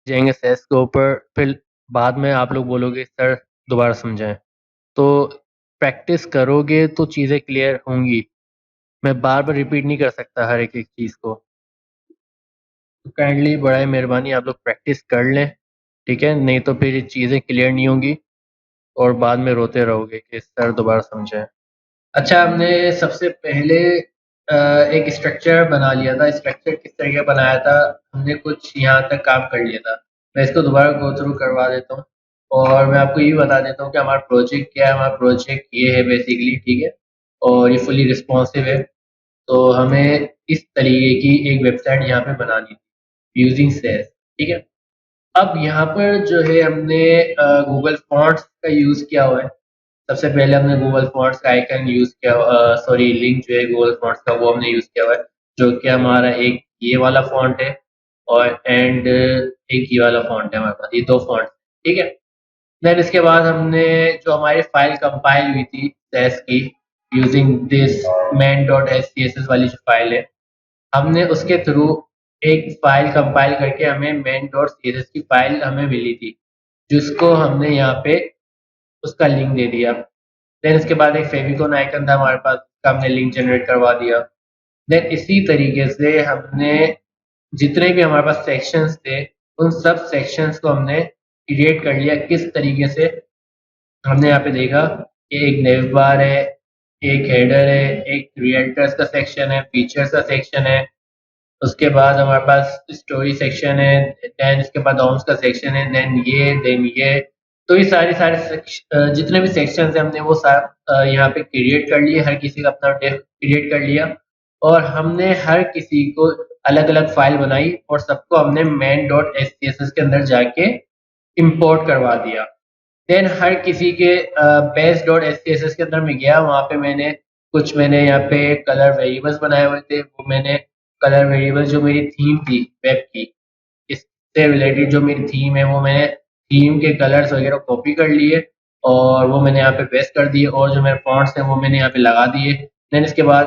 जाएंगे सेस के ऊपर, फिर बाद में आप लोग बोलोगे सर दोबारा समझाएं। तो प्रैक्टिस करोगे तो चीज़ें क्लियर होंगी। मैं बार बार रिपीट नहीं कर सकता हर एक एक चीज़ को। तो काइंडली बड़ा मेहरबानी आप लोग प्रैक्टिस कर लें, ठीक है? नहीं तो फिर ये चीज़ें क्लियर नहीं होंगी और बाद में रोते रहोगे कि सर दोबारा समझाएं। अच्छा, हमने सबसे पहले एक स्ट्रक्चर बना लिया था। स्ट्रक्चर किस तरीके बनाया था, हमने कुछ यहाँ तक काम कर लिया था। मैं इसको दोबारा गो थ्रू करवा देता हूँ और मैं आपको ये भी बता देता हूँ कि हमारा प्रोजेक्ट क्या है। हमारा प्रोजेक्ट ये है बेसिकली, ठीक है? और ये फुली रिस्पॉन्सिव है। तो हमें इस तरीके की एक वेबसाइट यहाँ पे बनानी थी यूजिंग सेस, ठीक है? अब यहाँ पर जो है हमने गूगल फॉन्ट्स का यूज़ किया हुआ है। सबसे पहले हमने गूगल फॉन्ट्स का आइकन यूज़ किया, सॉरी लिंक जो है गूगल फॉन्ट्स का वो हमने यूज़ किया हुआ है, जो कि हमारा एक ये वाला फॉन्ट है और एंड एक ये वाला फॉन्ट है हमारे पास, ये दो फॉन्ट, ठीक है? देन इसके बाद हमने जो हमारी फाइल कंपाइल हुई थी सेस की यूजिंग दिस main.scss वाली जो फाइल है, हमने उसके थ्रू एक फाइल कंपाइल करके हमें main.css की फाइल हमें मिली थी, जिसको हमने यहाँ पे उसका लिंक दे दिया। देन इसके बाद एक फेविकोन आइकन था हमारे पास, उसका हमने लिंक जनरेट करवा दिया। देन इसी तरीके से हमने जितने भी हमारे पास सेक्शंस थे, उन सब सेक्शंस को हमने क्रिएट कर लिया। किस तरीके से, हमने यहाँ पे देखा कि एक नेव बार है, एक हेडर है, एक रियल्टर्स का सेक्शन है, फीचर्स का सेक्शन है, उसके बाद हमारे पास स्टोरी सेक्शन है, देन इसके बाद होम्स का सेक्शन है, देन ये। तो ये सारे सारे जितने भी सेक्शंस हैं हमने वो यहाँ पे क्रिएट कर लिए। हर किसी का अपना डेस्क क्रिएट कर लिया और हमने हर किसी को अलग अलग फाइल बनाई और सबको हमने main.scss के अंदर जाके इंपोर्ट करवा दिया। देन हर किसी के base.scss के अंदर मैं गया, वहाँ पे मैंने यहाँ पे कलर वेरिएबल्स बनाए हुए थे। वो मैंने कलर वेरिएबल्स जो मेरी थीम थी वेब की, इससे रिलेटेड जो मेरी थीम है, वो मैंने थीम के कलर्स वगैरह कॉपी कर लिए और वो मैंने यहाँ पे पेस्ट कर दिए और जो मेरे फॉन्ट्स हैं वो मैंने यहाँ पे लगा दिए। देन इसके बाद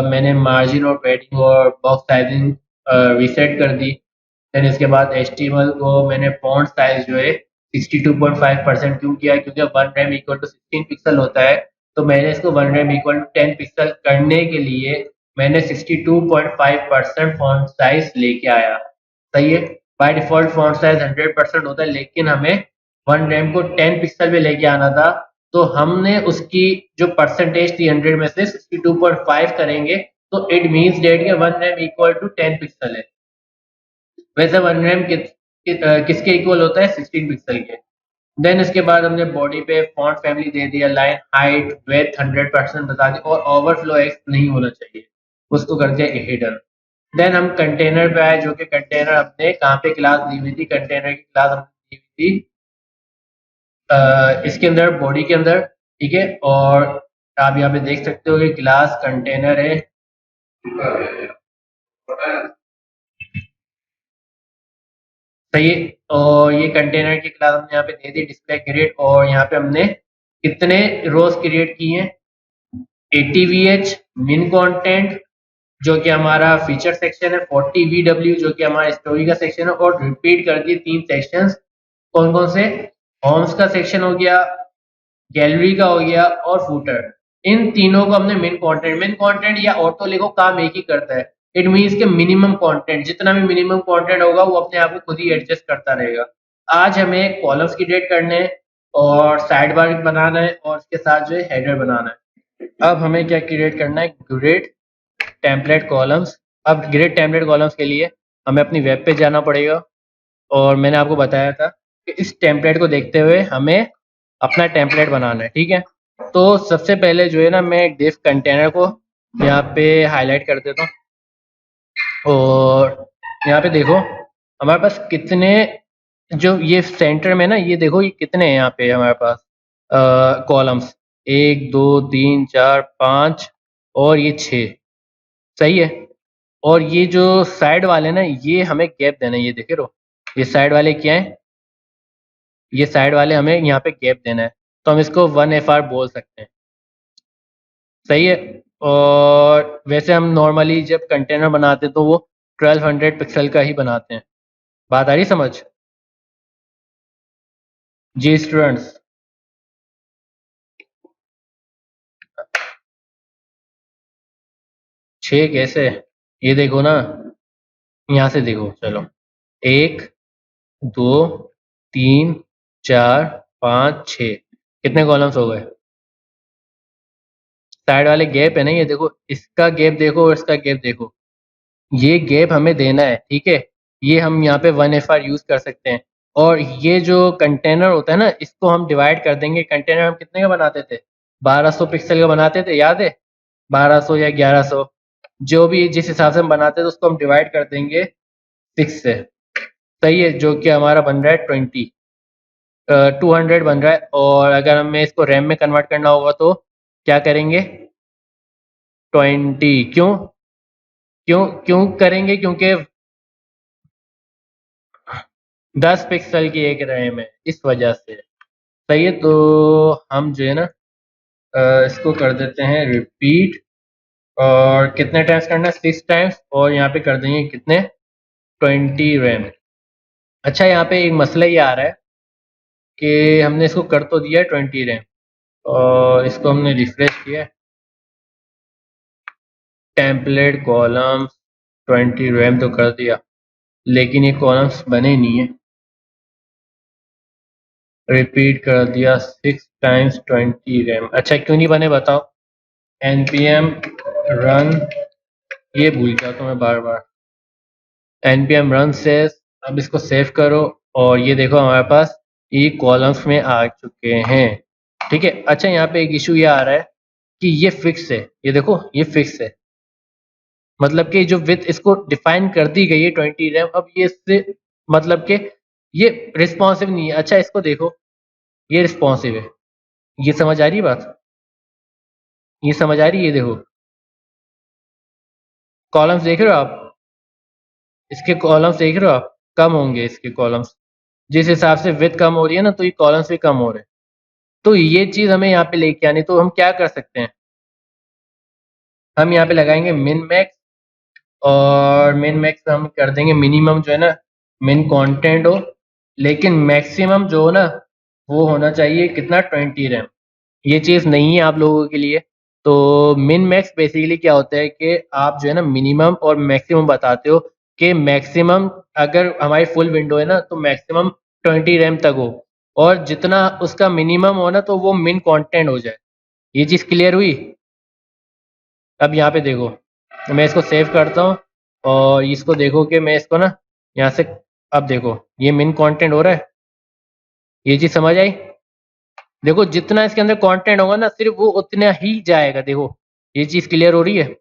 मैंने मार्जिन और पैडिंग और बॉक्स साइजिंग रीसेट कर दी। देन इसके बाद HTML को मैंने फॉन्ट साइज जो है 62.5% क्यों किया, क्योंकि 1 रैम इक्वल टू 16 पिक्सल होता है। तो मैंने इसको 1 रैम इक्वल टू 10 पिक्सल करने के लिए मैंने 62.5% फॉन्ट साइज लेके आया। सही है? बाय डिफॉल्ट फॉन्ट साइज 100% होता है, लेकिन हमें 1 रैम को 10 पिक्सल पे लेके आना था। तो हमने उसकी जो परसेंटेज थी 100 में से 62.5 करेंगे, तो इट मीन्स डेट के 1 रैम इक्वल टू 10 पिक्सल है। वैसे 1 रैम किसके इक्वल होता है? 16 पिक्सल के। देन इसके बाद हमने बॉडी पे फॉन्ट फैमिली दे दिया, लाइन हाइट विड्थ 100% बता दी और ओवरफ्लो एक्स नहीं होना चाहिए, उसको कर दिया हिडन। देन हम कंटेनर पे आए, जो कि कंटेनर हमने कहाँ पे क्लास दी हुई थी, कंटेनर की क्लास हमने दी हुई थी इसके अंदर, बॉडी के अंदर, ठीक है? और आप यहाँ पे देख सकते हो कि क्लास कंटेनर है। सही है? और ये कंटेनर की क्लास हमने यहाँ पे दे दी डिस्प्ले क्रिएट, और यहाँ पे हमने कितने रोज क्रिएट किए हैं? 80 VH मिन कंटेंट जो कि हमारा फीचर सेक्शन है, 40 VW जो कि हमारा स्टोरी का सेक्शन है, और रिपीट कर दिए 3 सेक्शंस। कौन कौन से? होम्स का सेक्शन हो गया, गैलरी का हो गया और फूटर। इन तीनों को हमने मेन कंटेंट या ऑटो लिखो, काम एक ही करता है। इट मीन्स के मिनिमम कंटेंट, जितना भी मिनिमम कंटेंट होगा वो अपने आप को खुद ही एडजस्ट करता रहेगा। आज हमें कॉलम्स क्रिएट करने हैं और साइड बार बनाना है और उसके साथ जो है हेडर बनाना है। अब हमें क्या क्रिएट करना है? Grid template columns. अब ग्रिड टेम्पलेट कॉलम्स के लिए हमें अपनी वेब पे जाना पड़ेगा और मैंने आपको बताया था कि इस टेम्पलेट को देखते हुए हमें अपना टेम्पलेट बनाना है, ठीक है? तो सबसे पहले जो है ना, मैं डिफ कंटेनर को यहाँ पे हाईलाइट कर देता हूँ और यहाँ पे देखो हमारे पास कितने, जो ये सेंटर में ना, ये देखो ये कितने हैं यहाँ पे हमारे पास कॉलम्स, 1 2 3 4 5 और ये 6। सही है? और ये जो साइड वाले ना, ये हमें गैप देना है। ये देखे रहो, ये साइड वाले क्या है? ये साइड वाले हमें यहाँ पे गैप देना है, तो हम इसको 1FR बोल सकते हैं। सही है? और वैसे हम नॉर्मली जब कंटेनर बनाते तो वो 1200 पिक्सल का ही बनाते हैं। बात आ रही समझ? जी स्टूडेंट्स। 6 कैसे? ये देखो ना, यहाँ से देखो, चलो 1 2 3 4 5 6, कितने कॉलम्स हो गए? साइड वाले गैप है ना, ये देखो, इसका गैप देखो और इसका गैप देखो, ये गैप हमें देना है, ठीक है। ये हम यहाँ पे 1FR यूज कर सकते हैं। और ये जो कंटेनर होता है ना, इसको हम डिवाइड कर देंगे। कंटेनर हम कितने का बनाते थे? 1200 पिक्सल का बनाते थे, याद है? 1200 या 1100, जो भी जिस हिसाब से हम बनाते थे उसको हम डिवाइड कर देंगे 6 से। सही है, जो कि हमारा बन रहा है 200 बन रहा है। और अगर हमें इसको रैम में कन्वर्ट करना होगा तो क्या करेंगे? 20। क्यों क्यों क्यों करेंगे? क्योंकि 10 पिक्सल की एक रैम है, इस वजह से। सही है, तो हम जो है ना, इसको कर देते हैं रिपीट। और कितने टाइम्स करना है? 6 टाइम्स। और यहाँ पे कर देंगे कितने? 20 रैम। अच्छा, यहाँ पे एक मसला ये आ रहा है कि हमने इसको कर तो दिया है 20 रैम, और इसको हमने रिफ्रेश किया है, टेम्पलेट कॉलम्स 20 रैम तो कर दिया, लेकिन ये कॉलम्स बने नहीं है। रिपीट कर दिया 6 टाइम्स 20 रैम। अच्छा, क्यों नहीं बने बताओ? npm रन, ये भूल गया तो मैं बार बार। npm रन से अब इसको सेव करो, और ये देखो हमारे पास ये कॉलम्स में आ चुके हैं, ठीक है। अच्छा, यहाँ पे एक इशू ये आ रहा है कि ये फिक्स है, ये देखो ये फिक्स है, मतलब कि जो विथ इसको डिफाइन कर दी गई है 20 रैम, अब ये इससे मतलब कि ये रिस्पॉन्सिव नहीं है। अच्छा, इसको देखो, ये रिस्पॉन्सिव है। ये समझ आ रही है बात? ये समझ आ रही है? ये देखो कॉलम्स देख रहे हो आप? इसके कॉलम्स देख रहे हो आप? कम होंगे इसके कॉलम्स, जिस हिसाब से विड्थ कम हो रही है ना, तो ये कॉलम्स भी कम हो रहे हैं। तो ये चीज़ हमें यहाँ पे लेके आनी, तो हम क्या कर सकते हैं? हम यहाँ पे लगाएंगे मिन मैक्स, और मिन मैक्स हम कर देंगे मिनिमम जो है ना, मिन कंटेंट हो, लेकिन मैक्सिमम जो हो ना, वो होना चाहिए कितना? 20 रैम। ये चीज़ नहीं है आप लोगों के लिए। तो मिन मैक्स बेसिकली क्या होता है कि आप जो है ना मिनिमम और मैक्सिमम बताते हो, कि मैक्सिमम अगर हमारी फुल विंडो है ना, तो मैक्सिमम 20 रैम तक हो, और जितना उसका मिनिमम हो ना, तो वो मिन कंटेंट हो जाए। ये चीज़ क्लियर हुई? अब यहाँ पे देखो, मैं इसको सेव करता हूँ, और इसको देखो कि मैं इसको ना यहाँ से, अब देखो ये मिन कंटेंट हो रहा है। ये चीज़ समझ आई? देखो जितना इसके अंदर कंटेंट होगा ना, सिर्फ वो उतना ही जाएगा। देखो ये चीज़ क्लियर हो रही है?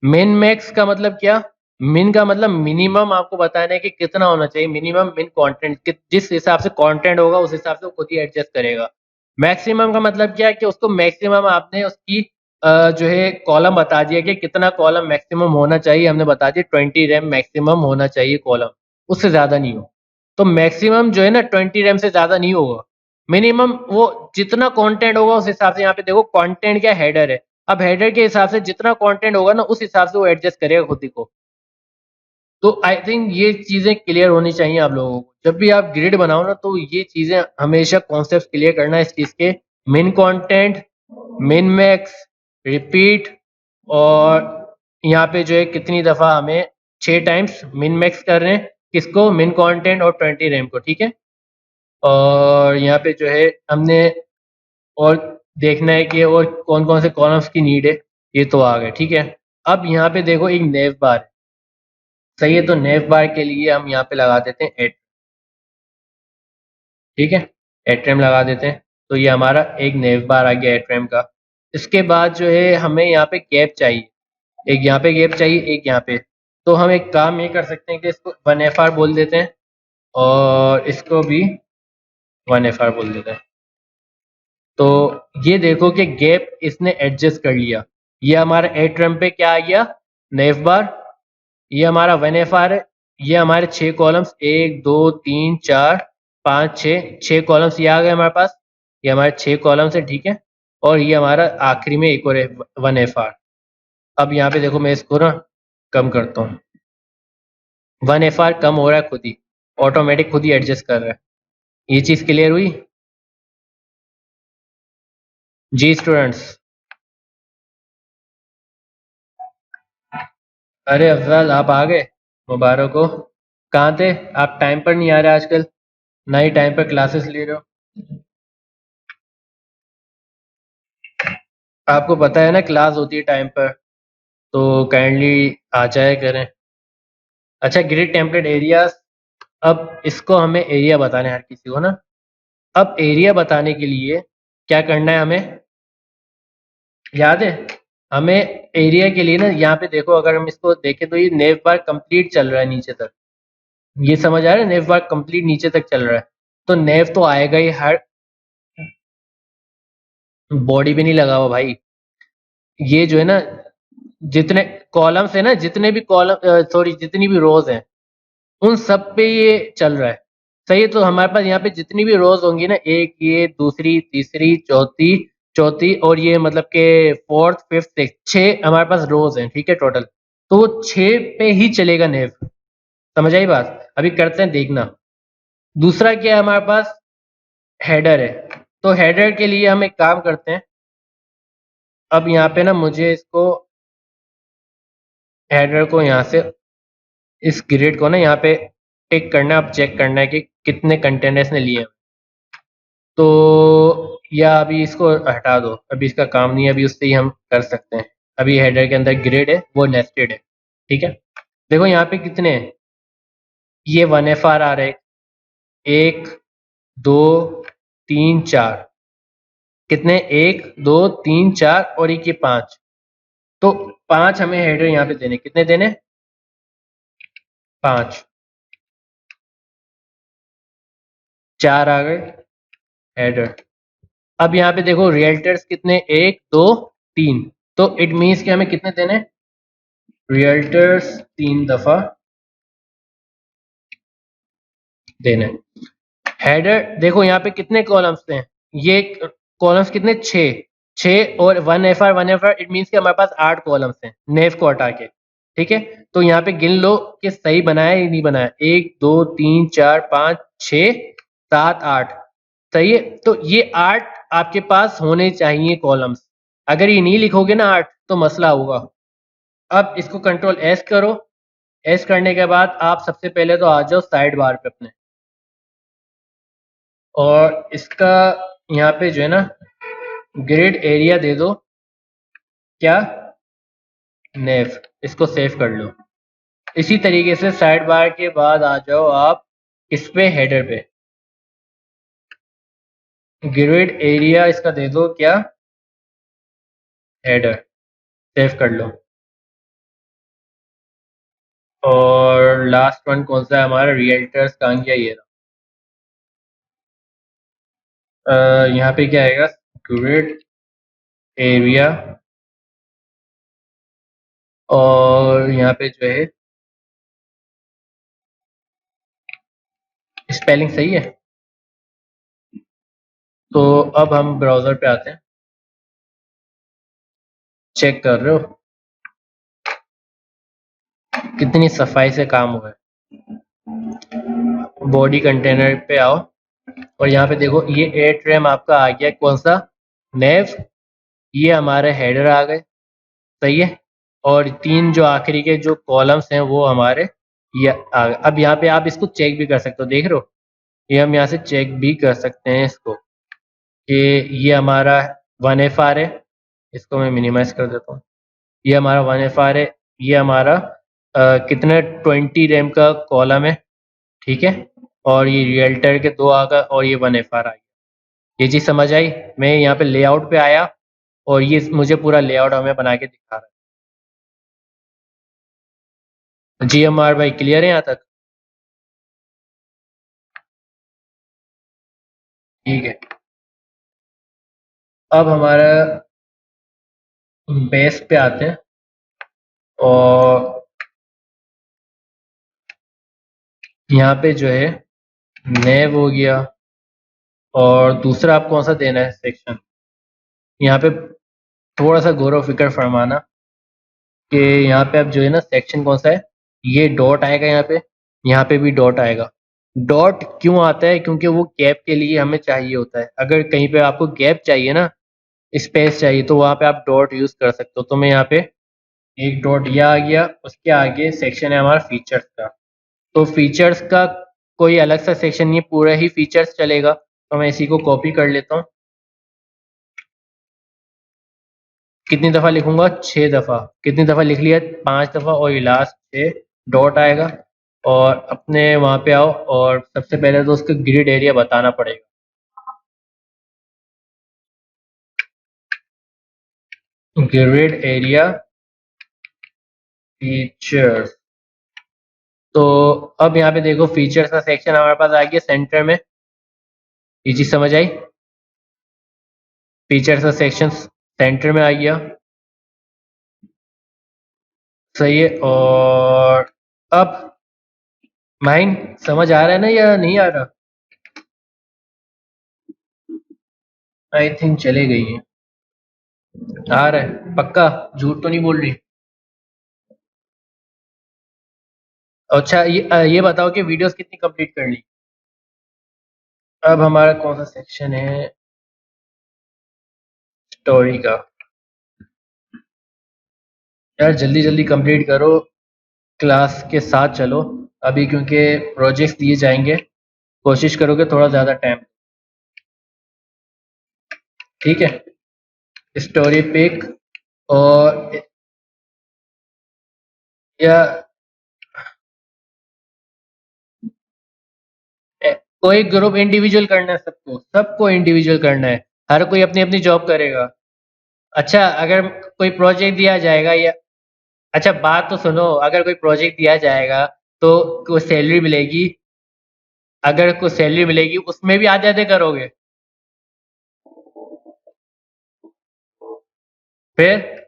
मिन मैक्स का मतलब क्या? मिन का मतलब मिनिमम आपको बताना है कि कितना होना चाहिए मिनिमम मिन कंटेंट, जिस हिसाब से कंटेंट होगा उस हिसाब से वो खुद ही एडजस्ट करेगा। मैक्सिमम का मतलब क्या है कि उसको मैक्सिमम आपने उसकी जो है कॉलम बता दिया कि कितना कॉलम मैक्सिमम होना चाहिए, हमने बता दिया 20 रैम मैक्सिमम होना चाहिए कॉलम, उससे ज़्यादा नहीं हो। तो मैक्सिमम जो है ना 20 रैम से ज़्यादा नहीं होगा। मिनिमम वो जितना कंटेंट होगा उस हिसाब से, यहाँ पे देखो कंटेंट क्या, हेडर है। अब हेडर के हिसाब से जितना कंटेंट होगा ना, उस हिसाब से वो एडजस्ट करेगा खुद ही को। तो आई थिंक ये चीज़ें क्लियर होनी चाहिए आप लोगों को। जब भी आप ग्रिड बनाओ ना, तो ये चीज़ें हमेशा कॉन्सेप्ट क्लियर करना है इस चीज़ के। मिन कंटेंट, मिन मैक्स, रिपीट, और यहाँ पे जो है कितनी दफ़ा हमें 6 टाइम्स मिन मैक्स कर रहे हैं, किसको? मिन कंटेंट और 20 रैम को, ठीक है। और यहाँ पे जो है हमने और देखना है कि और कौन कौन से कॉलम्स की नीड है, ये तो आ गए, ठीक है। अब यहाँ पे देखो एक नेव बार है, सही है। तो नेव बार के लिए हम यहाँ पे लगा देते हैं एट, ठीक है, एट्रेम लगा देते हैं। तो ये हमारा एक नेव बार आ गया एट्रेम का। इसके बाद जो है हमें यहाँ पे गैप चाहिए, एक यहाँ पे गैप चाहिए, एक यहाँ पे। तो हम एक काम ये कर सकते हैं कि इसको 1FR बोल देते हैं, और इसको भी 1FR बोल देते हैं। तो ये देखो कि गैप इसने एडजस्ट कर लिया। ये हमारा एट्रेम पे क्या आ गया? नेव बार। ये हमारा 1FR है। ये हमारे 6 कॉलम्स, 1 2 3 4 5 6 कॉलम्स ये आ गए हमारे पास। ये हमारे 6 कॉलम्स है, ठीक है। और ये हमारा आखिरी में एक और 1 FR। अब यहाँ पे देखो मैं इसको ना कम करता हूँ, 1 FR कम हो रहा है खुद ही, ऑटोमेटिक खुद ही एडजस्ट कर रहा है। ये चीज़ क्लियर हुई? जी स्टूडेंट्स। अरे अफजल आप आ गए, मुबारक हो। कहाँ थे आप? टाइम पर नहीं आ रहे आजकल, ना ही टाइम पर क्लासेस ले रहे हो। आपको पता है ना क्लास होती है टाइम पर, तो काइंडली आ जाया करें। अच्छा, ग्रिड टेम्पलेट एरियाज, अब इसको हमें एरिया बताना है हर किसी को ना। अब एरिया बताने के लिए क्या करना है हमें, याद है? हमें एरिया के लिए ना यहाँ पे देखो, अगर हम इसको देखें तो ये नेव बार कंप्लीट चल रहा है नीचे तक। ये समझ आ रहा है? नेव बार कंप्लीट नीचे तक चल रहा है, तो नेव तो आएगा ही। हर बॉडी पे नहीं लगा हुआ भाई, ये जो है ना, जितने कॉलम्स है ना, जितने भी कॉलम सॉरी जितनी भी रोज हैं, उन सब पे ये चल रहा है। सही है, तो हमारे पास यहाँ पे जितनी भी रोज होंगी ना, एक, ये दूसरी, तीसरी, चौथी, चौथी और ये मतलब के फोर्थ, फिफ्थ, सिक्स, 6 हमारे पास रोज हैं, ठीक है टोटल। तो वो 6 पे ही चलेगा नेव। समझ आई बात? अभी करते हैं देखना। दूसरा क्या है हमारे पास? हेडर है। तो हेडर के लिए हम एक काम करते हैं, अब यहाँ पे ना मुझे इसको, हेडर को यहाँ से, इस ग्रिड को ना यहाँ पे टिक करना है। अब चेक करना है कि कितने कंटेनर्स ने लिए हैं। तो या अभी इसको हटा दो, अभी इसका काम नहीं है, अभी उससे ही हम कर सकते हैं। अभी हेडर के अंदर ग्रिड है, वो नेस्टेड है, ठीक है। देखो यहाँ पे कितने हैं, ये 1 FR आ रहे हैं, 1, 2, 3, 4। कितने? 1, 2, 3, 4 और एक ये 5। तो 5 हमें हेडर यहाँ पे देने, कितने देने? 5। 4 आ गए हेडर। अब यहाँ पे देखो रियल्टर्स कितने, 1, 2, 3। तो इट मीन्स कि हमें कितने देने? रियल्टर्स 3 दफा देने। हेडर देखो यहाँ पे कितने कॉलम्स हैं, ये कॉलम्स कितने? 6। 6 और 1 FR, 1 FR, इट मीन्स कि हमारे पास 8 कॉलम्स हैं नेव को हटा के, ठीक है। तो यहाँ पे गिन लो कि सही बनाया या नहीं बनाया। 1, 2, 3, 4, 5, 6, 7, 8। सही है, तो ये 8 आपके पास होने चाहिए कॉलम्स। अगर ये नहीं लिखोगे ना 8, तो मसला होगा। अब इसको कंट्रोल एस करो। एस करने के बाद आप सबसे पहले तो आ जाओ साइड बार पे अपने, और इसका यहाँ पे जो है ना ग्रिड एरिया दे दो, क्या? नेव। इसको सेव कर लो। इसी तरीके से साइड बार के बाद आ जाओ आप इस पे, हेडर पे। ग्रिड एरिया इसका दे दो, क्या? हेडर। सेव कर लो। और लास्ट वन कौन सा है हमारा? रियल्टर्स कहाँ गया? ये यहाँ पे क्या आएगा? ग्रिड एरिया, और यहाँ पे जो है स्पेलिंग सही है। तो अब हम ब्राउज़र पे आते हैं, चेक कर रहे हो कितनी सफाई से काम हुआ है। बॉडी कंटेनर पे आओ, और यहाँ पे देखो ये 8 रैम आपका आ गया, कौन सा? नेव। ये हमारे हेडर आ गए, सही है। और 3 जो आखिरी के जो कॉलम्स हैं वो हमारे ये आ गए। अब यहाँ पे आप इसको चेक भी कर सकते हो, देख रहे हो? ये हम यहाँ से चेक भी कर सकते हैं इसको, कि ये हमारा 1 FR है। इसको मैं मिनिमाइज कर देता हूँ। ये हमारा 1 FR है। ये हमारा कितने 20 रैम का कॉलम है, ठीक है। और ये रियल्टर के 2 आ गए, और ये 1 FR आ गया। ये चीज़ समझ आई? मैं यहाँ पे लेआउट पे आया, और ये मुझे पूरा लेआउट हमें बना के दिखा रहा है। GMR भाई क्लियर है यहाँ तक? ठीक है। अब हमारा बेस पे आते हैं, और यहाँ पे जो है नेव हो गया, और दूसरा आप कौन सा देना है सेक्शन? यहाँ पे थोड़ा सा गौर व फिक्र फरमाना कि यहाँ पे अब जो है ना सेक्शन कौन सा है, ये डॉट आएगा, यहाँ पे भी डॉट आएगा। डॉट क्यों आता है? क्योंकि वो गैप के लिए हमें चाहिए होता है। अगर कहीं पे आपको गैप चाहिए ना, स्पेस चाहिए, तो वहाँ पे आप डॉट यूज कर सकते हो। तो मैं यहाँ पे एक डॉट यह आ गया, उसके आगे सेक्शन है हमारा फीचर्स का। तो फीचर्स का कोई अलग सा सेक्शन नहीं, पूरा ही फीचर्स चलेगा। तो मैं इसी को कॉपी कर लेता हूँ। कितनी दफ़ा लिखूंगा? 6 दफ़ा। कितनी दफ़ा लिख लिया? 5 दफ़ा। और ये लास्ट 6 डॉट आएगा। और अपने वहाँ पे आओ, और सबसे पहले तो उसका ग्रिड एरिया बताना पड़ेगा। Grid area features. तो अब यहाँ पे देखो, फीचर्स का सेक्शन हमारे पास आ गया सेंटर में। ये चीज़ समझ आई? फीचर्स का सेक्शन सेंटर में आ गया, सही है। और अब माइंड समझ आ रहा है ना या नहीं आ रहा? आई थिंक चले गई है। आ रहा है पक्का? झूठ तो नहीं बोल रही? अच्छा, ये बताओ कि वीडियोस कितनी कंप्लीट कर ली? अब हमारा कौन सा सेक्शन है? स्टोरी का। यार जल्दी जल्दी कंप्लीट करो, क्लास के साथ चलो अभी, क्योंकि प्रोजेक्ट्स दिए जाएंगे। कोशिश करोगे थोड़ा ज़्यादा टाइम। ठीक है। Story pic. और या कोई ग्रुप इंडिविजुअल करना है? सबको इंडिविजुअल करना है। हर कोई अपनी अपनी जॉब करेगा। अच्छा, अगर कोई प्रोजेक्ट दिया जाएगा या अच्छा बात तो सुनो, अगर कोई प्रोजेक्ट दिया जाएगा तो कोई सैलरी मिलेगी। अगर कोई सैलरी मिलेगी उसमें भी आधे आधे करोगे? फिर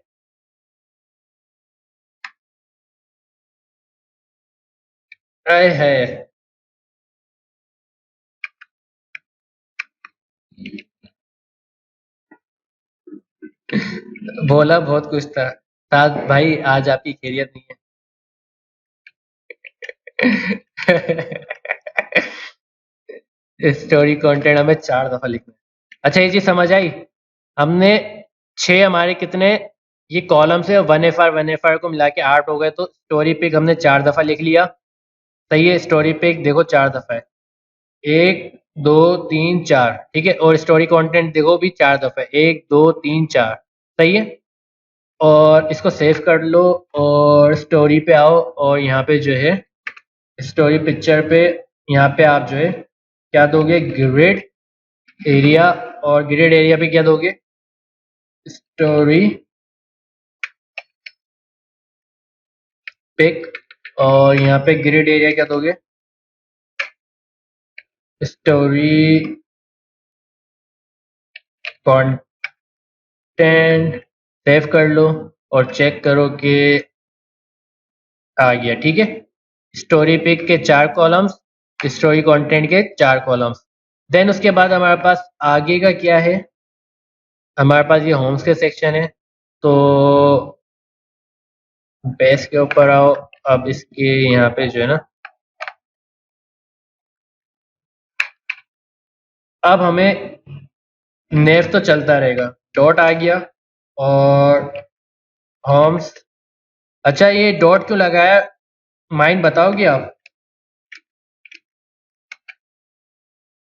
आए है। बोला बहुत कुछ था साथ भाई, आज आपकी खैरियत नहीं है। स्टोरी कंटेंट हमें 4 दफा लिखना है। अच्छा, ये चीज समझ आई? हमने 6 हमारे कितने ये कॉलम से 1FR को मिला के 8 हो गए। तो स्टोरी पिक हमने 4 दफा लिख लिया। सही है। स्टोरी पिक देखो 4 दफा है, 1 2 3 4। ठीक है। और स्टोरी कंटेंट देखो भी 4 दफा है, 1 2 3 4। सही है। और इसको सेव कर लो, और स्टोरी पे आओ, और यहाँ पे जो है स्टोरी पिक्चर पे, यहाँ पे आप जो है क्या दोगे? Grid area. और ग्रिड एरिया पे क्या दोगे? Story pic. और यहाँ पे ग्रिड एरिया क्या दोगे? Story content. सेव कर लो और चेक करो कि आ गया। ठीक है। स्टोरी पिक के 4 कॉलम्स, स्टोरी कंटेंट के 4 कॉलम्स। देन उसके बाद हमारे पास आगे का क्या है? हमारे पास ये होम्स के सेक्शन है। तो बेस के ऊपर आओ। अब इसके यहाँ पे जो है ना, अब हमें नेव तो चलता रहेगा। डॉट आ गया और होम्स। अच्छा, ये डॉट क्यों लगाया? माइंड बताओगे आप?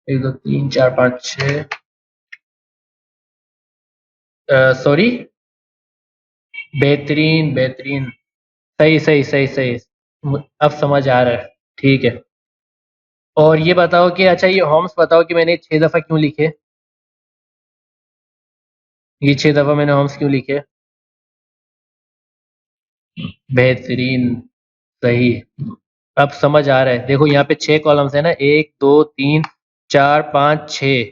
1 2 3 4 5 6। सॉरी, बेहतरीन बेहतरीन। सही सही सही सही। अब समझ आ रहा है। ठीक है। और ये बताओ कि अच्छा, ये होम्स बताओ कि मैंने 6 दफ़ा क्यों लिखे? ये 6 दफ़ा मैंने होम्स क्यों लिखे? बेहतरीन। सही। अब समझ आ रहा है। देखो यहाँ पे 6 कॉलम्स है ना, 1 2 3 4 5 6।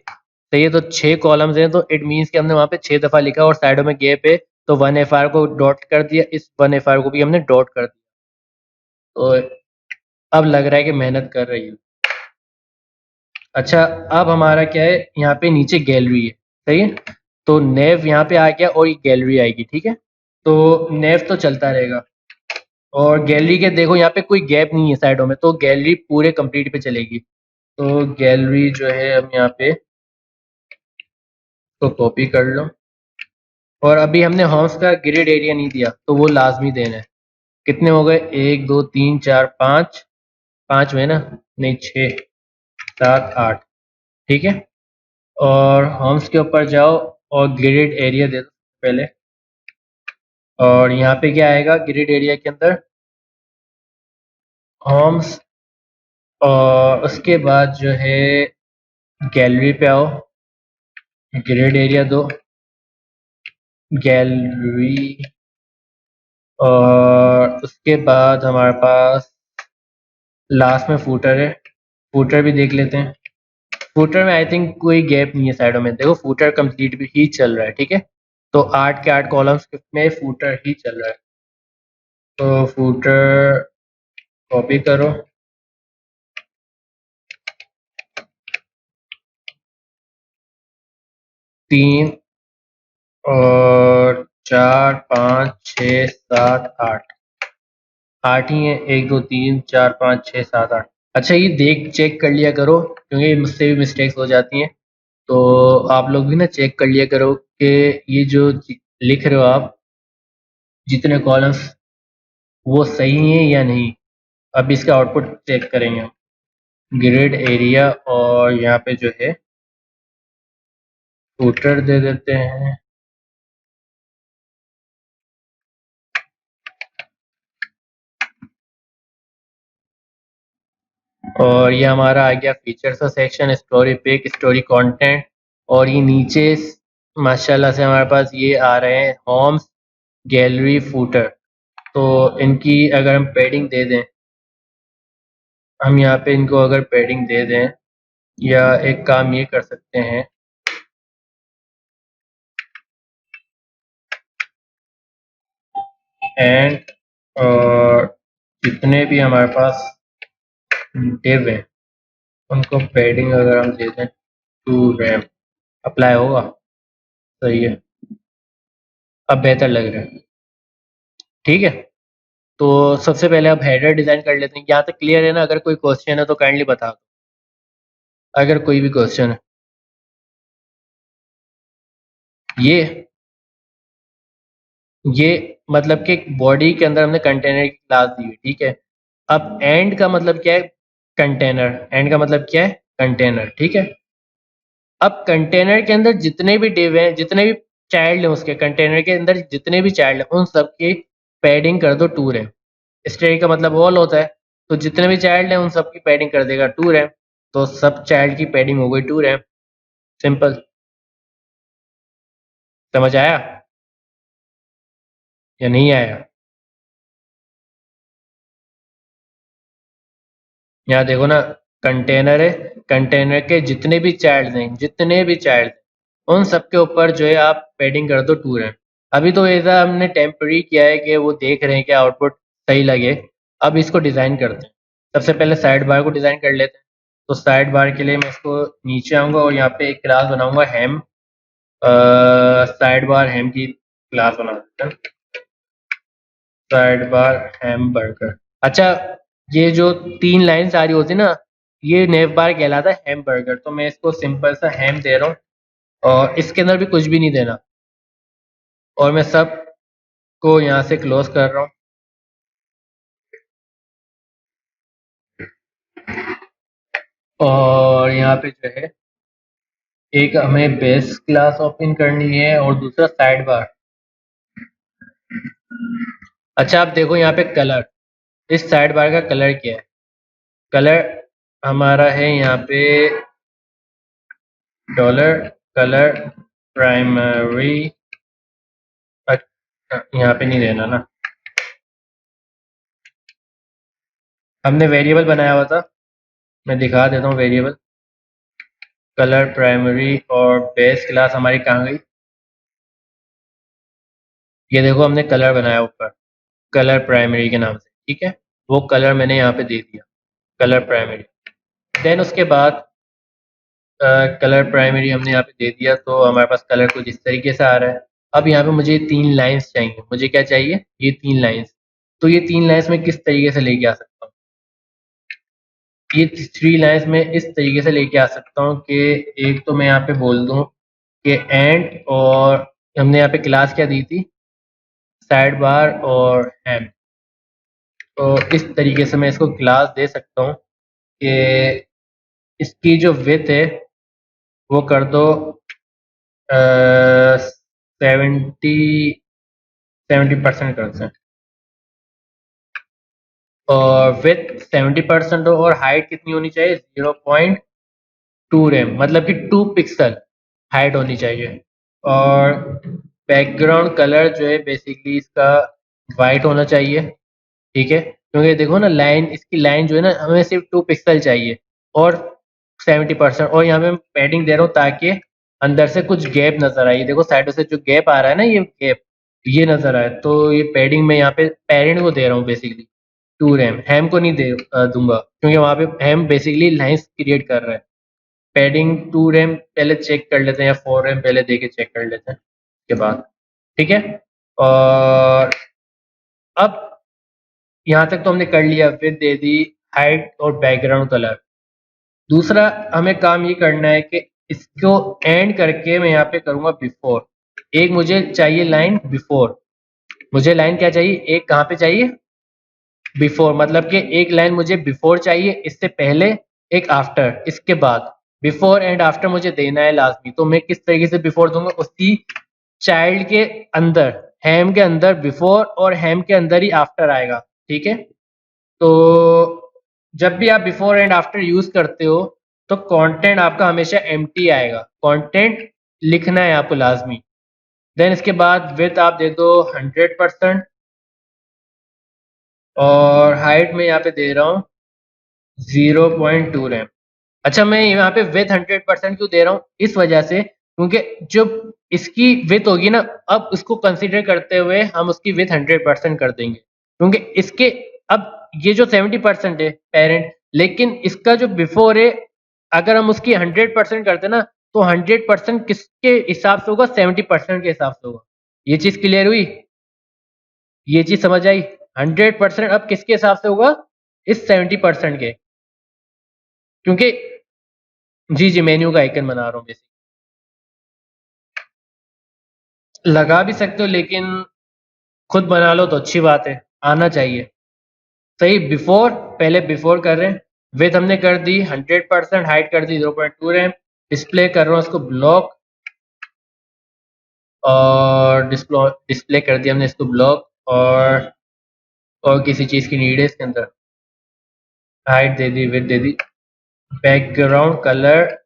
तो ये तो 6 कॉलम्स हैं, तो इट मीन्स कि हमने वहाँ पे 6 दफ़ा लिखा, और साइडों में गैप है। तो 1FR को डॉट कर दिया, इस 1FR को भी हमने डॉट कर दिया। तो अब लग रहा है कि मेहनत कर रही हूँ। अच्छा, अब हमारा क्या है? यहाँ पे नीचे गैलरी है। सही है। तो नेव यहाँ पे आ गया और ये गैलरी आएगी, ठीक है। तो नेव तो चलता रहेगा और गैलरी के देखो यहाँ पे कोई गैप नहीं है साइडों में, तो गैलरी पूरे कंप्लीट पे चलेगी। तो गैलरी जो है हम यहाँ पे तो कॉपी कर लो, और अभी हमने होम्स का ग्रिड एरिया नहीं दिया तो वो लाजमी देना है। कितने हो गए, 1 2 3 4 5, 5 हुए ना, नहीं 6 7 8, ठीक है। और होम्स के ऊपर जाओ और ग्रिड एरिया दे दो पहले, और यहाँ पे क्या आएगा ग्रिड एरिया के अंदर, होम्स, और उसके बाद जो है गैलरी पे आओ, ग्रिड एरिया दो, गैलरी, और उसके बाद हमारे पास लास्ट में फूटर है। फूटर भी देख लेते हैं। फूटर में आई थिंक कोई गैप नहीं है साइडों में, देखो फूटर कंप्लीट भी ही चल रहा है, ठीक है। तो 8 के 8 कॉलम्स में फूटर ही चल रहा है। तो फूटर कॉपी करो, 3 और 4 5 6 7 8, 8 ही है, 1 2 3 4 5 6 7 8। अच्छा ये देख चेक कर लिया करो क्योंकि मुझसे भी मिस्टेक्स हो जाती हैं, तो आप लोग भी ना चेक कर लिया करो कि ये जो लिख रहे हो आप जितने कॉलम्स वो सही हैं या नहीं। अब इसका आउटपुट चेक करेंगे हम, ग्रिड एरिया, और यहाँ पे जो है फूटर दे देते हैं, और ये हमारा आ गया फीचर्स का section, story pic, story content, और ये नीचे माशाल्लाह से हमारे पास ये आ रहे हैं होम्स, गैलरी, फूटर। तो इनकी अगर हम पैडिंग दे दें, हम यहाँ पे इनको अगर पैडिंग दे दें, या एक काम ये कर सकते हैं, एंड और जितने भी हमारे पास डिव हैं उनको पैडिंग अगर हम दे दें 2 रैम, अप्लाई होगा, सही है, अब बेहतर लग रहा है, ठीक है। तो सबसे पहले अब हेडर डिज़ाइन कर लेते हैं। यहाँ तक क्लियर है ना? अगर कोई क्वेश्चन है तो काइंडली बता दो, अगर कोई भी क्वेश्चन है। ये मतलब कि बॉडी के अंदर हमने कंटेनर की क्लास दी हुई, ठीक है। अब एंड का मतलब क्या है, कंटेनर, एंड का मतलब क्या है, कंटेनर, ठीक है। अब कंटेनर के अंदर जितने भी डिव हैं, जितने भी चाइल्ड हैं, उसके कंटेनर के अंदर जितने भी चाइल्ड हैं उन सब की पैडिंग कर दो 2 रैम। स्टेट का मतलब ऑल होता है, तो जितने भी चाइल्ड हैं उन सब की पैडिंग कर देगा 2 रैम, तो सब चाइल्ड की पैडिंग हो गई 2 रैम, सिंपल। समझ आया या नहीं आया? यहाँ देखो ना, कंटेनर है, कंटेनर के जितने भी चाइल्ड हैं, जितने भी चाइल्ड, उन सब के ऊपर जो है आप पैडिंग कर दो 2 रैम। अभी तो ऐसा हमने टेम्पररी किया है कि वो देख रहे हैं कि आउटपुट सही लगे। अब इसको डिज़ाइन करते हैं। सबसे पहले साइड बार को डिज़ाइन कर लेते हैं। तो साइड बार के लिए मैं इसको नीचे आऊँगा और यहाँ पे एक क्लास बनाऊँगा हैम, साइड बार हैम की क्लास बना देते हैं, साइड बार हैम बर्गर। अच्छा, ये जो 3 लाइन्स आ रही होती ना, ये नेव बार कहलाता है हैम बर्गर। तो मैं इसको सिंपल सा हैम दे रहा हूँ और इसके अंदर भी कुछ भी नहीं देना, और मैं सब को यहाँ से क्लोज कर रहा हूँ। और यहाँ पे जो है एक हमें बेस क्लास ओपन करनी है और दूसरा साइड बार। अच्छा आप देखो यहाँ पे कलर, इस साइड बार का कलर क्या है, कलर हमारा है यहाँ पे डॉलर कलर प्राइमरी। यहाँ पे नहीं देना ना, हमने वेरिएबल बनाया हुआ था, मैं दिखा देता हूँ वेरिएबल। कलर प्राइमरी और बेस क्लास हमारी कहाँ गई, ये देखो हमने कलर बनाया ऊपर कलर प्राइमरी के नाम से, ठीक है। वो कलर मैंने यहाँ पे दे दिया, कलर प्राइमरी। देन उसके बाद कलर प्राइमरी हमने यहाँ पे दे दिया, तो हमारे पास कलर कुछ इस तरीके से आ रहा है। अब यहाँ पे मुझे 3 लाइंस चाहिए। मुझे क्या चाहिए? ये 3 लाइंस। तो ये 3 लाइंस मैं किस तरीके से लेके आ सकता हूँ? ये 3 लाइंस में इस तरीके से लेके आ सकता हूँ कि एक तो मैं यहाँ पे बोल दूँ कि एंड, और हमने यहाँ पे क्लास क्या दी थी? साइड बार और हैम। तो इस तरीके से मैं इसको क्लास दे सकता हूँ कि इसकी जो विड्थ है वो कर दो 70 70% कर दें, और विड्थ 70% हो, और हाइट कितनी होनी चाहिए? 0.2 रेम, मतलब कि 2 पिक्सल हाइट होनी चाहिए। और बैकग्राउंड कलर जो है बेसिकली इसका वाइट होना चाहिए, ठीक है? क्योंकि देखो ना, लाइन, इसकी लाइन जो है ना, हमें सिर्फ 2 पिक्सल चाहिए और 70%। और यहाँ पे मैं पैडिंग दे रहा हूँ ताकि अंदर से कुछ गैप नजर आए। देखो साइडों से जो गैप आ रहा है ना, ये गैप, ये नजर आए, तो ये पैडिंग मैं यहाँ पे पेरेंट को दे रहा हूँ बेसिकली। 2 रैम, हैम को नहीं दूंगा, क्योंकि वहाँ पे हैम बेसिकली लाइंस क्रिएट कर रहा है। पैडिंग 2 रैम पहले चेक कर लेते हैं, या 4 रैम पहले दे के चेक कर लेते हैं उसके बाद, ठीक है? और अब यहाँ तक तो हमने कर लिया, फिर दे दी हाइट और बैकग्राउंड कलर। दूसरा हमें काम ये करना है कि इसको एंड करके मैं यहाँ पे करूँगा बिफोर। एक मुझे चाहिए लाइन बिफोर। मुझे लाइन क्या चाहिए? एक कहाँ पे चाहिए? बिफोर, मतलब कि एक लाइन मुझे बिफोर चाहिए, इससे पहले, एक आफ्टर, इसके बाद। बिफोर एंड आफ्टर मुझे देना है लाजमी। तो मैं किस तरीके से बिफोर दूंगा? उसी चाइल्ड के अंदर, हैम के अंदर बिफोर, और हैम के अंदर ही आफ्टर आएगा, ठीक है? तो जब भी आप बिफोर एंड आफ्टर यूज करते हो तो कंटेंट आपका हमेशा एम्प्टी आएगा। कंटेंट लिखना है आपको लाजमी। देन इसके बाद विड्थ आप दे दो 100%, और हाइट में यहाँ पे दे रहा हूँ 0.2 रैम। अच्छा, मैं यहाँ पे विथ 100% क्यों दे रहा हूँ? इस वजह से क्योंकि जो इसकी विथ होगी ना, अब इसको कंसीडर करते हुए हम उसकी विथ 100% कर देंगे, क्योंकि इसके अब ये जो 70% है पेरेंट, लेकिन इसका जो बिफोर है, अगर हम उसकी 100% करते ना, तो 100% किसके हिसाब से होगा? 70% के हिसाब से होगा। ये चीज क्लियर हुई? ये चीज समझ आई? 100% अब किसके हिसाब से होगा? इस 70% के, क्योंकि जी जी मेन्यू का आइकन बना रहा हूँ बेसिक। लगा भी सकते हो, लेकिन खुद बना लो तो अच्छी बात है, आना चाहिए। सही, बिफोर, पहले बिफोर कर रहे हैं। विथ हमने कर दी 100%, हाइट कर दी 0.2 रैम। डिस्प्ले कर रहा हूँ इसको ब्लॉक, और डिस्प्ले कर दिया हमने इसको ब्लॉक, और किसी चीज़ की नीड है इसके अंदर। Height they the, with they the. Background colour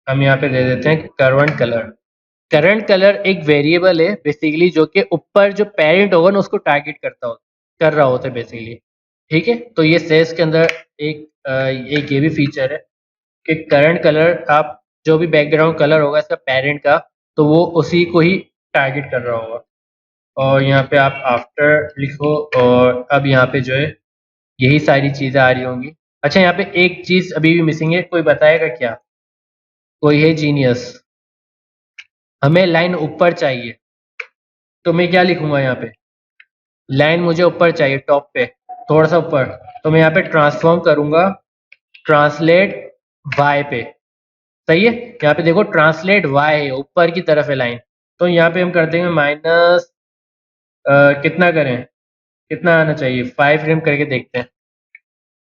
हम यहाँ पे दे देते हैं करंट कलर। करंट कलर एक वेरिएबल है बेसिकली, जो कि ऊपर जो पेरेंट होगा ना, उसको टारगेट कर रहा होता है बेसिकली, ठीक है? तो ये सेस के अंदर एक ये भी फीचर है कि करंट कलर, आप जो भी बैकग्राउंड कलर होगा इसका पेरेंट का, तो वो उसी को ही टारगेट कर रहा होगा। और यहाँ पे आप आफ्टर लिखो, और अब यहाँ पे जो है यही सारी चीज़ें आ रही होंगी। अच्छा, यहाँ पे एक चीज़ अभी भी मिसिंग है, कोई बताएगा क्या? कोई है जीनियस? हमें लाइन ऊपर चाहिए, तो मैं क्या लिखूंगा यहाँ पे? लाइन मुझे ऊपर चाहिए, टॉप पे, थोड़ा सा ऊपर। तो मैं यहाँ पे ट्रांसफॉर्म करूंगा ट्रांसलेट वाई पे। सही है? यहाँ पे देखो ट्रांसलेट वाई है, ऊपर की तरफ है लाइन। तो यहाँ पे हम कर देंगे माइनस, कितना करें? कितना आना चाहिए? 5 रेम करके देखते हैं।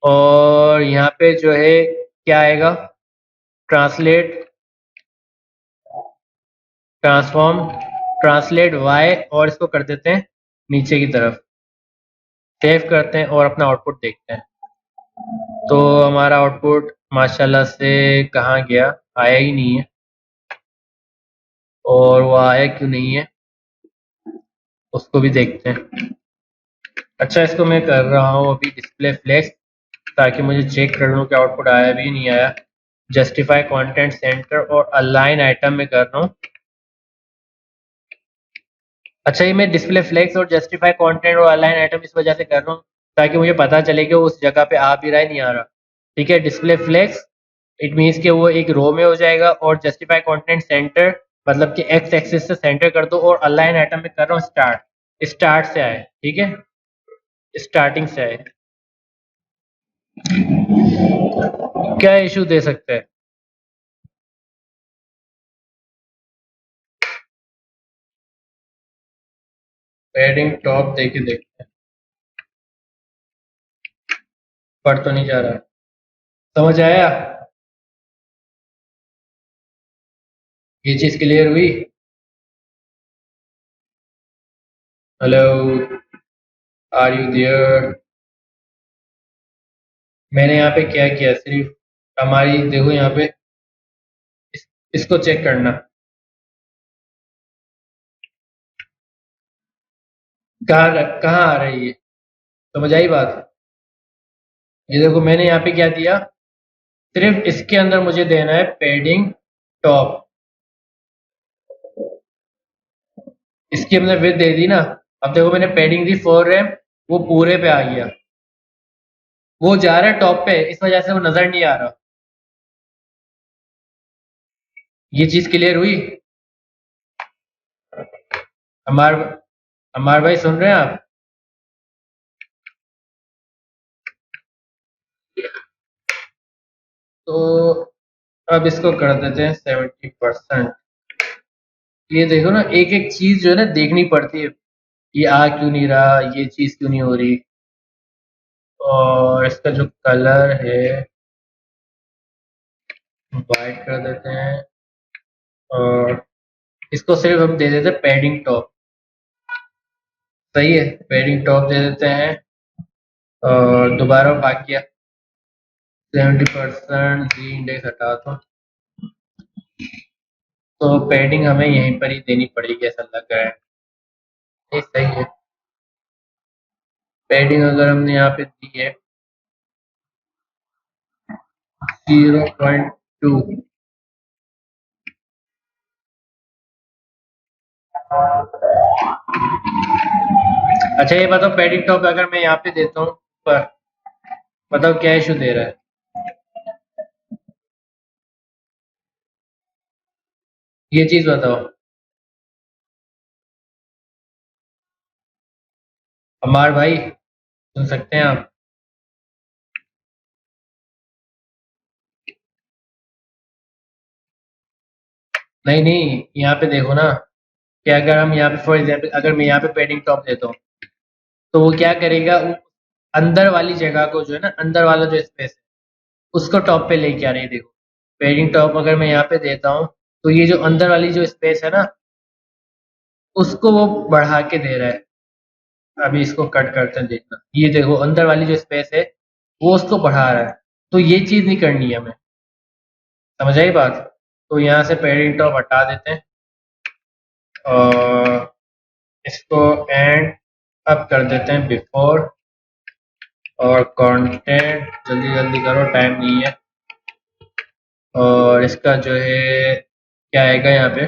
और यहाँ पे जो है क्या आएगा? ट्रांसलेट, ट्रांसफॉर्म, ट्रांसलेट वाई, और इसको कर देते हैं नीचे की तरफ। सेव करते हैं और अपना आउटपुट देखते हैं। तो हमारा आउटपुट माशाल्लाह से कहाँ गया? आया ही नहीं है। और वो आया क्यों नहीं है, उसको भी देखते हैं। अच्छा, इसको मैं कर रहा हूँ अभी डिस्प्ले फ्लेक्स, ताकि मुझे चेक कर लूँ कि आउटपुट आया भी नहीं आया। जस्टिफाई कंटेंट सेंटर और अलाइन आइटम में कर रहा हूँ। अच्छा, ये मैं डिस्प्ले फ्लेक्स और जस्टिफाई कंटेंट और अलाइन आइटम इस वजह से कर रहा हूँ ताकि मुझे पता चले कि उस जगह पे आ भी रहा है, नहीं आ रहा। ठीक है, डिस्प्ले फ्लेक्स इट मीन्स कि वो एक रो में हो जाएगा और जस्टिफाई कंटेंट सेंटर मतलब कि एक्स एक्सिस से सेंटर कर दो और अलाइन आइटम में कर रहा हूँ स्टार्ट स्टार्ट से आए, ठीक है, स्टार्टिंग से आए। क्या इशू दे सकते हैं? पैडिंग टॉप देखे देखते हैं, पढ़ तो नहीं जा रहा, समझ आया? ये चीज क्लियर हुई? Hello, are you there? मैंने यहाँ पे क्या किया, सिर्फ हमारी देखो यहाँ पे इसको चेक करना, कहाँ आ रही है, समझ आई बात? ये देखो मैंने यहाँ पे क्या दिया, सिर्फ इसके अंदर मुझे देना है पैडिंग टॉप, इसकी हमने विड्थ दे दी ना। अब देखो मैंने पैडिंग दी 4 रैम, वो पूरे पे आ गया, वो जा रहा है टॉप पे, इस वजह से वो नजर नहीं आ रहा। ये चीज क्लियर हुई? हमार हमार भाई सुन रहे हैं आप? तो अब इसको कर देते हैं 70%। ये देखो ना, एक एक चीज जो है ना देखनी पड़ती है, ये आ क्यों नहीं रहा, ये चीज क्यों नहीं हो रही, और इसका जो कलर है वाइट कर देते हैं, और इसको सिर्फ हम दे देते हैं पैडिंग टॉप, सही है, पैडिंग टॉप दे देते हैं, और दोबारा बाकी 70% जी इंडेक्स हटा तो पैडिंग हमें यहीं पर ही देनी पड़ेगी ऐसा लग रहा है। ये सही है, पैडिंग अगर हमने यहाँ पे दी है 0.2। अच्छा ये बताओ, पैडिंग टॉप अगर मैं यहाँ पे देता हूँ पर, बताओ क्या इशू दे रहा है? ये चीज बताओ। हमार भाई सुन सकते हैं आप? नहीं नहीं, यहाँ पे देखो ना, कि अगर हम यहाँ पे फॉर एग्जाम्पल अगर मैं यहाँ पे पैडिंग टॉप देता हूँ, तो वो क्या करेगा, वो अंदर वाली जगह को जो है ना, अंदर वाला जो स्पेस है उसको टॉप पे लेके आ रही है, देखो पैडिंग टॉप अगर मैं यहाँ पे देता हूँ तो ये जो अंदर वाली जो स्पेस है ना, उसको वो बढ़ा के दे रहा है। अभी इसको कट करते हैं, देखना, ये देखो अंदर वाली जो स्पेस है वो उसको बढ़ा रहा है, तो ये चीज नहीं करनी है हमें, समझ आई बात? तो यहाँ से पैडिंग टॉप हटा देते हैं और इसको एंड अब कर देते हैं बिफोर, और कंटेंट जल्दी जल्दी करो, टाइम नहीं है, और इसका जो है क्या आएगा यहाँ पे,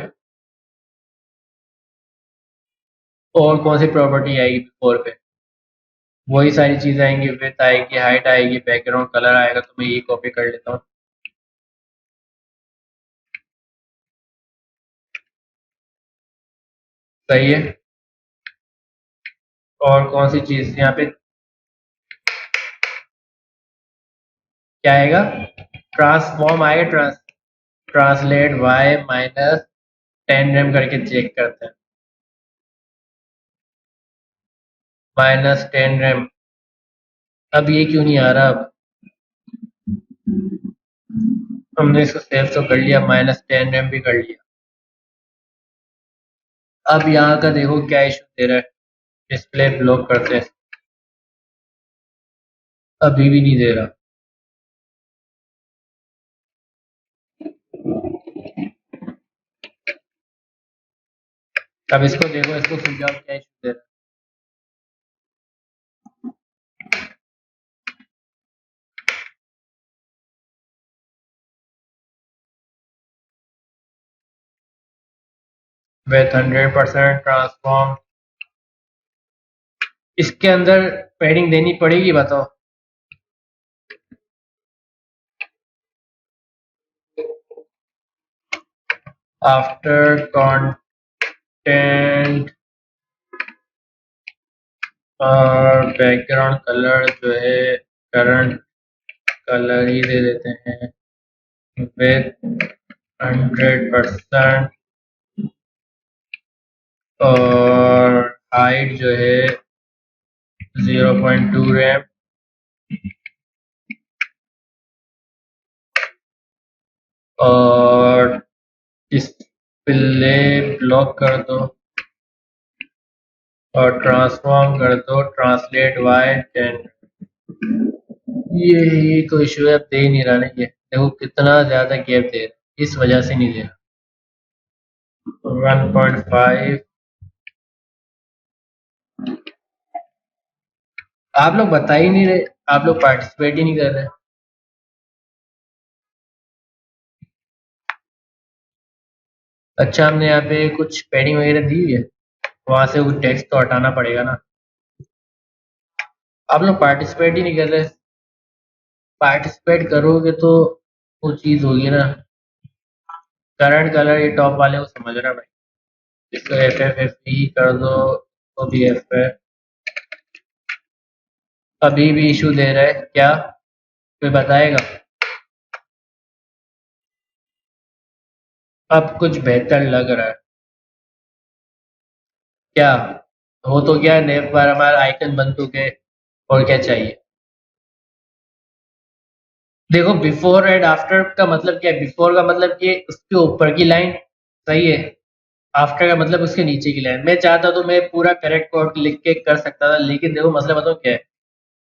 और कौन सी प्रॉपर्टी आएगी बिफोर पे, वही सारी चीजें आएंगी, विड्थ आएगी, हाइट आएगी, बैकग्राउंड कलर आएगा, तो मैं ये कॉपी कर लेता हूँ, सही है। और कौन सी चीज यहाँ पे क्या आएगा, ट्रांसफॉर्म आएगा, ट्रांसलेट वाई -10 रैम करके चेक करते हैं, -10 रैम, अब ये क्यों नहीं आ रहा? अब हमने इसको सेव तो कर लिया, -10 रैम भी कर लिया, अब यहाँ का देखो क्या इशू दे रहा है, डिस्प्ले ब्लॉक करते हैं, अभी भी नहीं दे रहा। अब इसको देखो, इसको सुलझाओ क्या इशू दे रहा है, विथ 100% ट्रांसफॉर्म, इसके अंदर पैडिंग देनी पड़ेगी, बताओ? आफ्टर कंटेंट और बैकग्राउंड कलर जो है करंट कलर ही दे देते हैं विथ 100% और हाइट जो है 0.2 रैम और डिस्प्ले ब्लॉक कर दो और ट्रांसफॉर्म कर दो ट्रांसलेट वाइट एंड ये कोई इशू है अब दे ही नहीं रहा नहीं है देखो कितना ज्यादा गैप दे रहा है इस वजह से नहीं दे रहा 1.5 आप लोग बता ही नहीं रहे आप लोग पार्टिसिपेट ही नहीं कर रहे अच्छा हमने यहाँ पे कुछ पैडिंग वगैरह दी हुई है वहां से वो टेक्स्ट तो हटाना पड़ेगा ना आप लोग पार्टिसिपेट ही नहीं कर रहे पार्टिसिपेट करोगे तो वो चीज होगी ना करंट कलर ये टॉप वाले को समझ रहा भाई इसको एफ एफ एफ ई कर दो तो भी एफ है अभी भी इशू दे रहा है क्या कोई बताएगा अब कुछ बेहतर लग रहा है क्या हो तो क्या नेव बार हमारा आइकन बन चुके हैं और क्या चाहिए देखो बिफोर एंड आफ्टर का मतलब क्या है बिफोर का मतलब कि उसके ऊपर की लाइन सही है आफ्टर का मतलब उसके नीचे की लाइन मैं चाहता तो मैं पूरा करेक्ट कोड लिख के कर सकता था लेकिन देखो मसला बताओ क्या है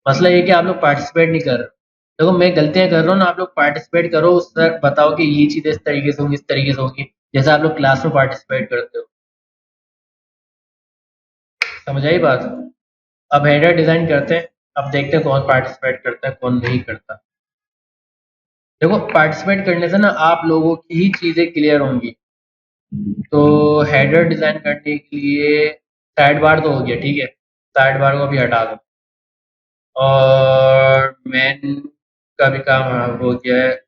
मसला ये कि आप लोग पार्टिसिपेट नहीं कर रहे देखो मैं गलतियां कर रहा हूँ ना आप लोग पार्टिसिपेट करो उस तरह बताओ कि ये चीजें इस तरीके से होंगी इस तरीके से होंगी जैसे आप लोग क्लास में पार्टिसिपेट करते हो समझ आई बात अब हेडर डिजाइन करते हैं अब देखते हैं कौन पार्टिसिपेट करता है कौन नहीं करता देखो पार्टिसिपेट करने से ना आप लोगों की ही चीजें क्लियर होंगी तो हेडर डिजाइन करने के लिए साइड बार तो हो गया ठीक है साइड बार को भी हटा दो और मेन का भी काम हो गया है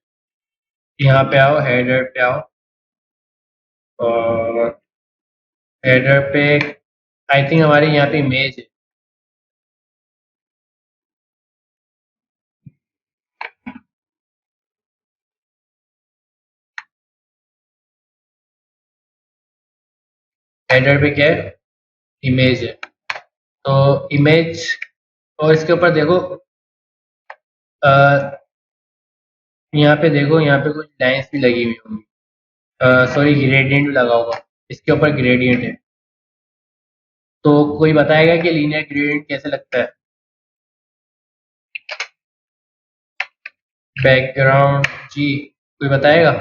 यहाँ पे आओ हेडर पे आओ और हेडर पे आई थिंक हमारे यहाँ पे इमेज है हेडर पे क्या है इमेज है तो इमेज और इसके ऊपर देखो यहाँ पे देखो यहाँ पे कुछ लाइंस भी लगी हुई होंगी सॉरी ग्रेडियंट भी लगा होगा इसके ऊपर ग्रेडियंट है तो कोई बताएगा कि लीनियर ग्रेडियंट कैसे लगता है बैकग्राउंड जी कोई बताएगा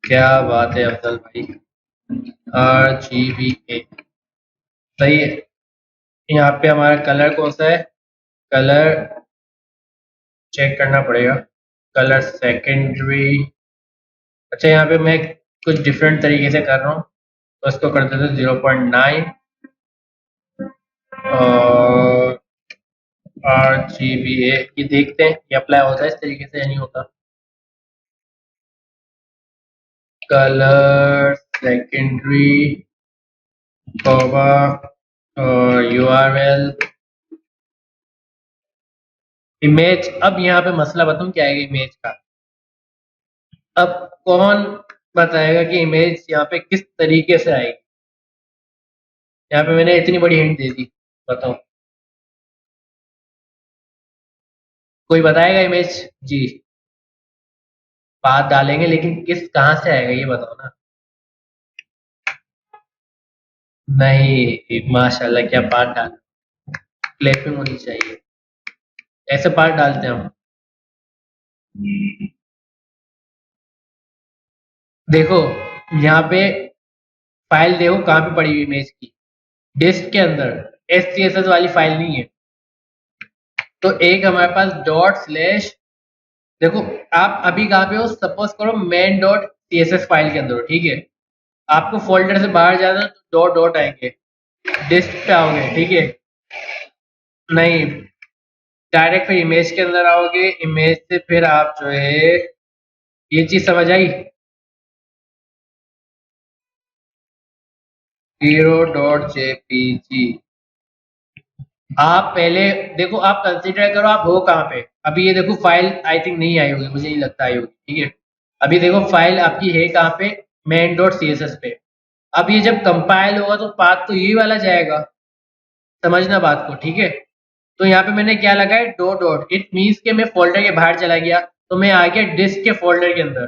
क्या बात है अफजल भाई RGBA सही है यहाँ पे हमारा कलर कौन सा है कलर चेक करना पड़ेगा कलर सेकेंडरी अच्छा यहाँ पे मैं कुछ डिफरेंट तरीके से कर रहा हूँ तो इसको कर देते 0.9 और RGBA ये देखते हैं ये अप्लाई होता है इस तरीके से या नहीं होता कलर सेकेंडरी होगा और URL इमेज अब यहाँ पे मसला बताऊँ क्या आएगा इमेज का अब कौन बताएगा कि इमेज यहाँ पे किस तरीके से आएगी यहाँ पे मैंने इतनी बड़ी हिंट दे दी बताओ कोई बताएगा इमेज जी बात डालेंगे लेकिन किस कहाँ से आएगा ये बताओ ना नहीं माशाल्लाह क्या बात डाल क्लैपिंग होनी चाहिए ऐसे पार्ट डालते हैं हम देखो यहाँ पे फाइल देखो कहाँ पे पड़ी हुई इमेज की डिस्क के अंदर SCSS वाली फाइल नहीं है तो एक हमारे पास डॉट स्लैश देखो आप अभी कहाँ पे हो सपोज करो मेन डॉट CSS फाइल के अंदर हो ठीक है आपको फोल्डर से बाहर जाना तो डॉट डॉट आएंगे डिस्क पे आओगे ठीक है नहीं डायरेक्ट फिर इमेज के अंदर आओगे इमेज से फिर आप जो है ये चीज समझ आई? Hero dot JPG. आप पहले देखो, आप कंसीडर करो आप हो कहाँ पे। अभी ये देखो फाइल आई थिंक नहीं आई होगी, मुझे नहीं लगता आई होगी, ठीक है। अभी देखो फाइल आपकी है कहाँ पे, main dot C S S पे। अब ये जब कंपाइल होगा तो पाथ तो यही वाला जाएगा, समझना बात को, ठीक है। तो यहाँ पे मैंने क्या लगा है, डॉट डॉट, इट मीन्स के मैं फोल्डर के बाहर चला गया तो मैं आ गया डिस्क के फोल्डर के अंदर।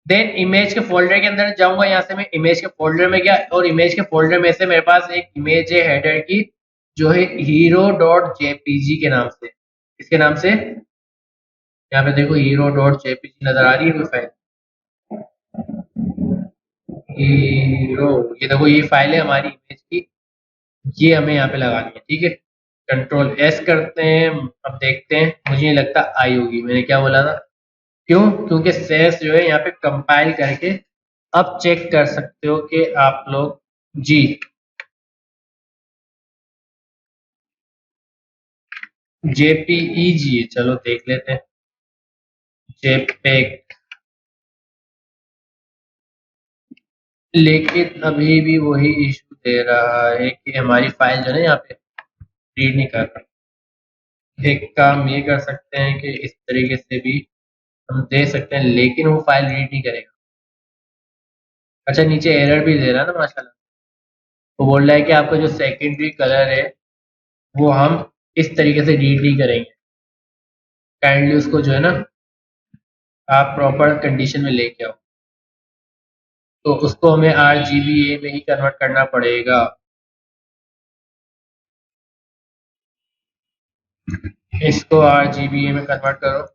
देन इमेज के फोल्डर के अंदर जाऊंगा, यहाँ से मैं इमेज के फोल्डर में गया और इमेज के फोल्डर में से मेरे पास एक इमेज है हेडर की, जो है हीरो डॉट जेपीजी के नाम से। इसके नाम से यहाँ पे देखो हीरो डॉट जेपीजी नजर आ रही है कोई फाइल? हीरो, ये देखो ये फाइल है हमारी इमेज की, ये हमें यहाँ पे लगानी है, ठीक है। कंट्रोल एस करते हैं, अब देखते हैं, मुझे नहीं लगता आई होगी, मैंने क्या बोला था। क्यों? क्योंकि सेस जो है यहाँ पे कंपाइल करके अब चेक कर सकते हो कि आप लोग जी जेपीईजी, चलो देख लेते हैं। जेपेग, लेकिन अभी भी वही इशू दे रहा है कि हमारी फाइल जो है यहाँ पे रीड नहीं कर रहा। एक काम ये कर सकते हैं कि इस तरीके से भी हम दे सकते हैं, लेकिन वो फाइल रीड नहीं करेगा। अच्छा, नीचे एरर भी दे रहा है ना माशाल्लाह। वो बोल रहा है कि आपका जो सेकेंडरी कलर है वो हम इस तरीके से रीड नहीं करेंगे, काइंडली उसको जो है ना आप प्रॉपर कंडीशन में लेके आओ। तो उसको हमें RGBA में ही कन्वर्ट करना पड़ेगा। इसको RGBA में कन्वर्ट करो।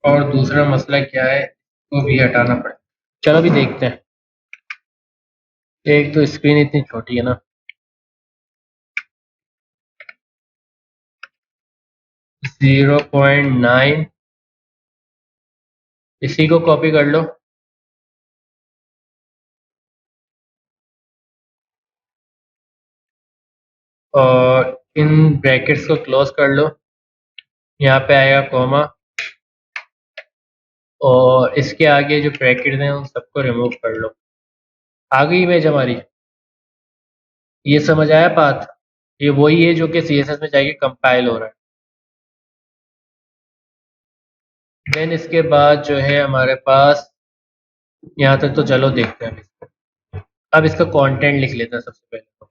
और दूसरा मसला क्या है, वो भी हटाना पड़ेगा। चलो अभी देखते हैं। एक तो स्क्रीन इतनी छोटी है ना, 0.9, इसी को कॉपी कर लो और इन ब्रैकेट्स को क्लोज कर लो। यहाँ पे आएगा कॉमा, और इसके आगे जो ब्रैकेट्स हैं उन सबको रिमूव कर लो। आ गई इमेज हमारी, ये समझ आया बात? ये वही है जो कि CSS में जाके कंपाइल हो रहा है। देन इसके बाद जो है हमारे पास, यहाँ तक तो चलो देखते हैं। अब इसका कंटेंट लिख लेते हैं सबसे पहले।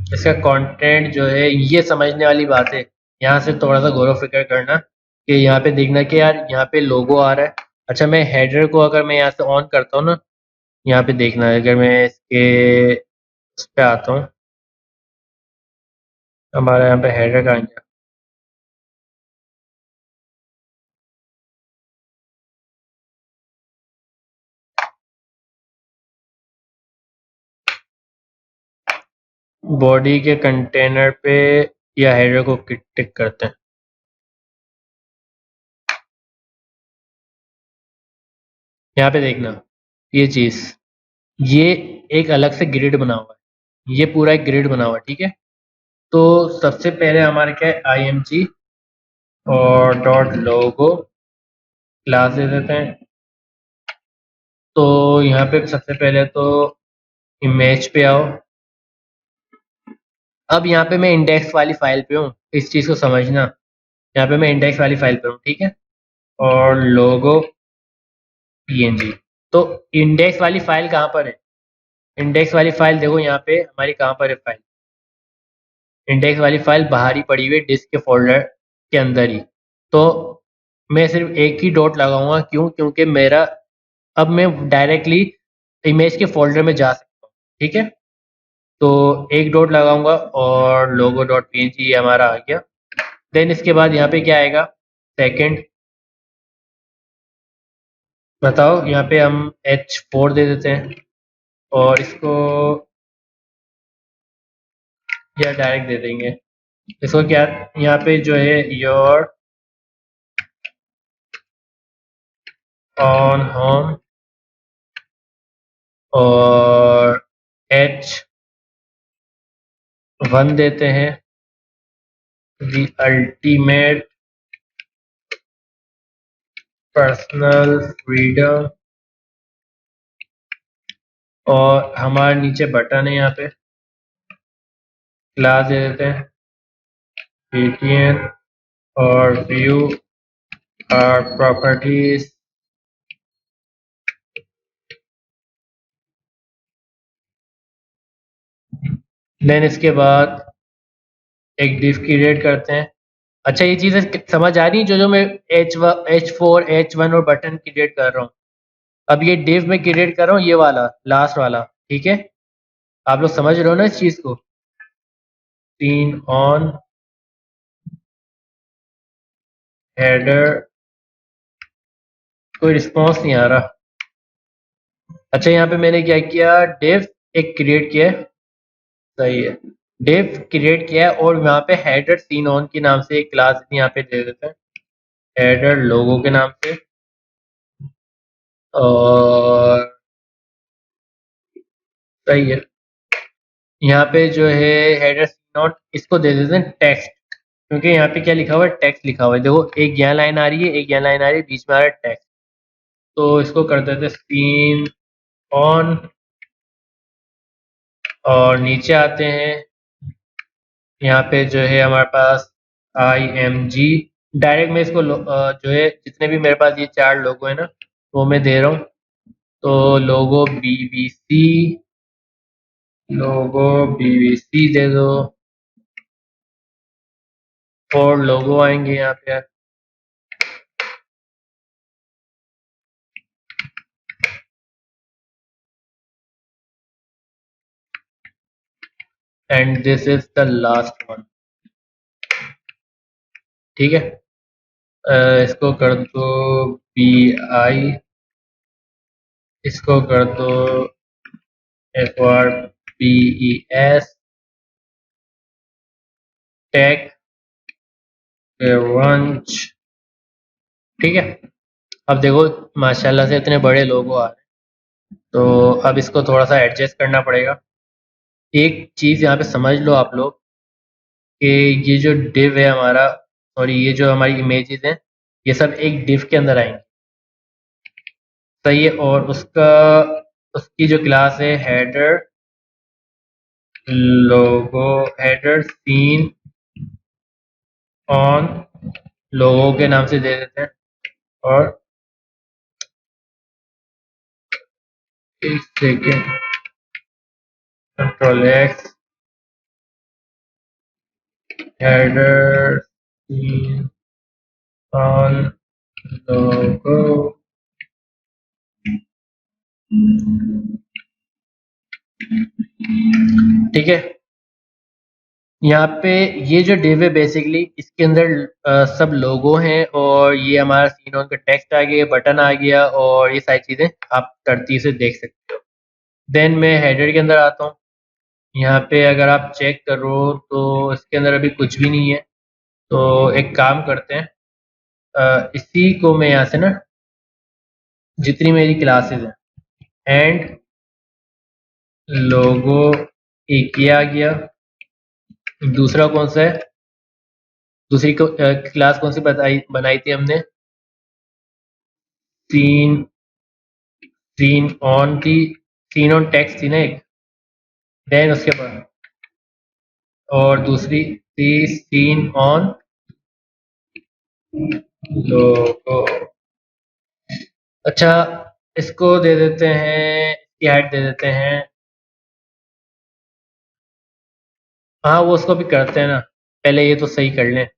तो इसका कंटेंट जो है, ये समझने वाली बात है, यहाँ से थोड़ा सा गौर फिक्र करना कि यहाँ पे देखना कि यार यहाँ पे लोगो आ रहा है। अच्छा, मैं हेडर को अगर मैं यहाँ से ऑन करता हूँ ना, यहाँ पे देखना है, अगर मैं इसके उस पे आता हूँ, हमारा यहाँ पे हेडर कहाँ गया? बॉडी के कंटेनर पे या हेडर को टिक करते हैं। यहाँ पे देखना ये चीज, ये एक अलग से ग्रिड बना हुआ है, ये पूरा एक ग्रिड बना हुआ है, ठीक है। तो सबसे पहले हमारे क्या है, IMG और डॉट लोगो क्लास दे देते हैं। तो यहाँ पे सबसे पहले तो इमेज पे आओ। अब यहाँ पे मैं इंडेक्स वाली फाइल पे हूँ, इस चीज़ को समझना। यहाँ पे मैं इंडेक्स वाली फाइल पे हूँ, ठीक है। और लोगो PNG। तो इंडेक्स वाली फाइल कहाँ पर है? इंडेक्स वाली फाइल देखो यहाँ पे हमारी कहाँ पर है फाइल। इंडेक्स वाली फाइल बाहर ही पड़ी हुई है डिस्क के फोल्डर के अंदर ही। तो मैं सिर्फ एक ही डॉट लगाऊंगा, क्यों? क्योंकि मेरा अब मैं डायरेक्टली इमेज के फोल्डर में जा सकता हूँ, ठीक है। तो एक डॉट लगाऊंगा और लोगो डॉट PNG ये हमारा आ गया। देन इसके बाद यहाँ पे क्या आएगा, सेकंड, बताओ। यहाँ पे हम H4 दे देते हैं और इसको या डायरेक्ट दे देंगे इसको क्या, यहाँ पे जो है योर ऑन होम और H1 देते हैं, दी अल्टीमेट पर्सनल फ्रीडम, और हमारे नीचे बटन है, यहाँ पे क्लास दे देते हैं BTN और व्यू आर प्रॉपर्टीज। देन इसके बाद एक डिफ क्रिएट करते हैं। अच्छा, ये चीज़ें समझ आ रही है जो मैं H4 H1 और बटन क्रिएट कर रहा हूँ। अब ये डिव में क्रिएट कर रहा हूँ, ये वाला लास्ट वाला, ठीक है। आप लोग समझ रहे हो ना इस चीज़ को। सीन ऑन हेडर, कोई रिस्पॉन्स नहीं आ रहा। अच्छा, यहाँ पे मैंने क्या किया, डिव एक क्रिएट किया है, सही है, डिव क्रिएट किया है और यहाँ पे हेडर सीन ऑन के नाम से एक क्लास यहाँ पे दे देते हैं, हेडर लोगो के नाम से। और सही है, यहाँ पे जो है हेडर सीन ऑन, इसको दे देते हैं टेक्स्ट, क्योंकि यहाँ पे क्या लिखा हुआ है, टेक्स्ट लिखा हुआ है। देखो, एक यहाँ लाइन आ रही है, एक यहाँ लाइन आ रही है, बीच में आ रहा है टेक्स्ट। तो इसको कर देते हैं सीन ऑन, और नीचे आते हैं, यहाँ पे जो है हमारे पास IMG, डायरेक्ट मैं इसको जो है जितने भी मेरे पास ये 4 लोगो है ना, वो मैं दे रहा हूँ। तो लोगो BBC दे दो, और लोगो आएंगे यहाँ पे, and this is the last one, ठीक है। इसको कर दो BI, इसको कर दो FRPES, टेक रंच, ठीक है। अब देखो, माशाल्लाह से इतने बड़े लोगो आ रहे हैं, तो अब इसको थोड़ा सा एडजस्ट करना पड़ेगा। एक चीज़ यहाँ पे समझ लो आप लोग, कि ये जो डिव है हमारा, और ये जो हमारी इमेजेस हैं, ये सब एक डिव के अंदर आएंगे, सही है। और उसकी जो क्लास है header logo, header scene on logo के नाम से दे देते हैं, और एक second, Ctrl+X, header scene on logo, ठीक है। यहाँ पे ये जो डिव है बेसिकली, इसके अंदर सब लोगो हैं, और ये हमारा सीन ऑन का टेक्स्ट आ गया, बटन आ गया, और ये सारी चीज़ें आप तरतीब से देख सकते हो। देन मैं हेडर के अंदर आता हूँ। यहाँ पे अगर आप चेक करो तो इसके अंदर अभी कुछ भी नहीं है। तो एक काम करते हैं, इसी को मैं यहाँ से ना, जितनी मेरी क्लासेस हैं, एंड लोगो, एक ये आ गया। दूसरा कौन सा है, दूसरी क्लास कौन सी बनाई थी हमने, सीन सीन ऑन थी, सीन ऑन टेक्स्ट थी ना एक, देन उसके बाद, और दूसरी थी सीन ऑन लोगो। अच्छा, इसको दे देते हैं, इसकी हाइट दे देते हैं, हाँ वो उसको भी करते हैं ना, पहले ये तो सही कर लें।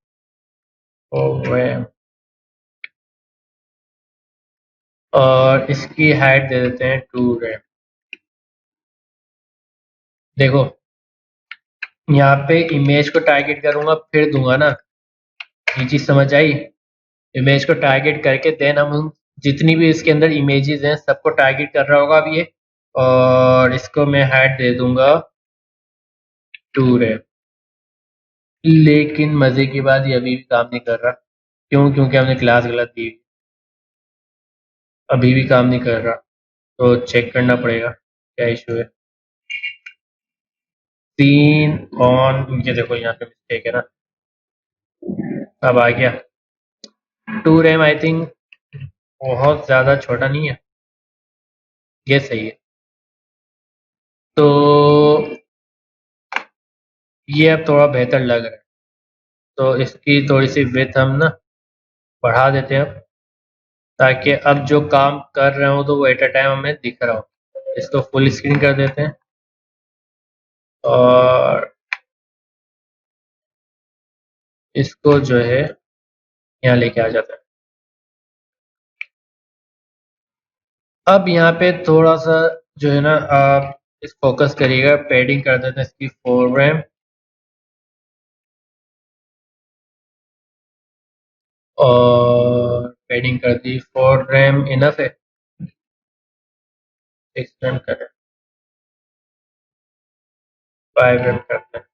और इसकी हाइट दे देते हैं 2 रैम। देखो, यहाँ पे इमेज को टारगेट करूंगा, फिर दूंगा ना, ये चीज़ समझ आई। इमेज को टारगेट करके देन हम जितनी भी इसके अंदर इमेजेस हैं सबको टारगेट कर रहा होगा अब ये, और इसको मैं हाइट दे दूंगा 2 रैम। लेकिन मजे की बात ये अभी भी काम नहीं कर रहा। क्यों? क्योंकि हमने क्लास गलत दी। अभी भी काम नहीं कर रहा, तो चेक करना पड़ेगा क्या इशू है। तीन ऑन, ये देखो यहाँ पे मिस्टेक है ना। अब आ गया। 2 रैम आई थिंक बहुत ज्यादा छोटा नहीं है, ये सही है। तो ये अब थोड़ा बेहतर लग रहा है, तो इसकी थोड़ी सी विड्थ हम ना बढ़ा देते हैं अब, ताकि अब जो काम कर रहे हो तो वो एट अ टाइम हमें दिख रहा हो। इसको फुल स्क्रीन कर देते हैं और इसको जो है यहाँ लेके आ जाते हैं। अब यहाँ पे थोड़ा सा जो है ना, आप इस फोकस करिएगा, पैडिंग कर देते हैं इसकी 4 रैम, और पैडिंग कर दी। 4 रैम इनफ है, एक्सटेंड करें 5 रैम करते हैं,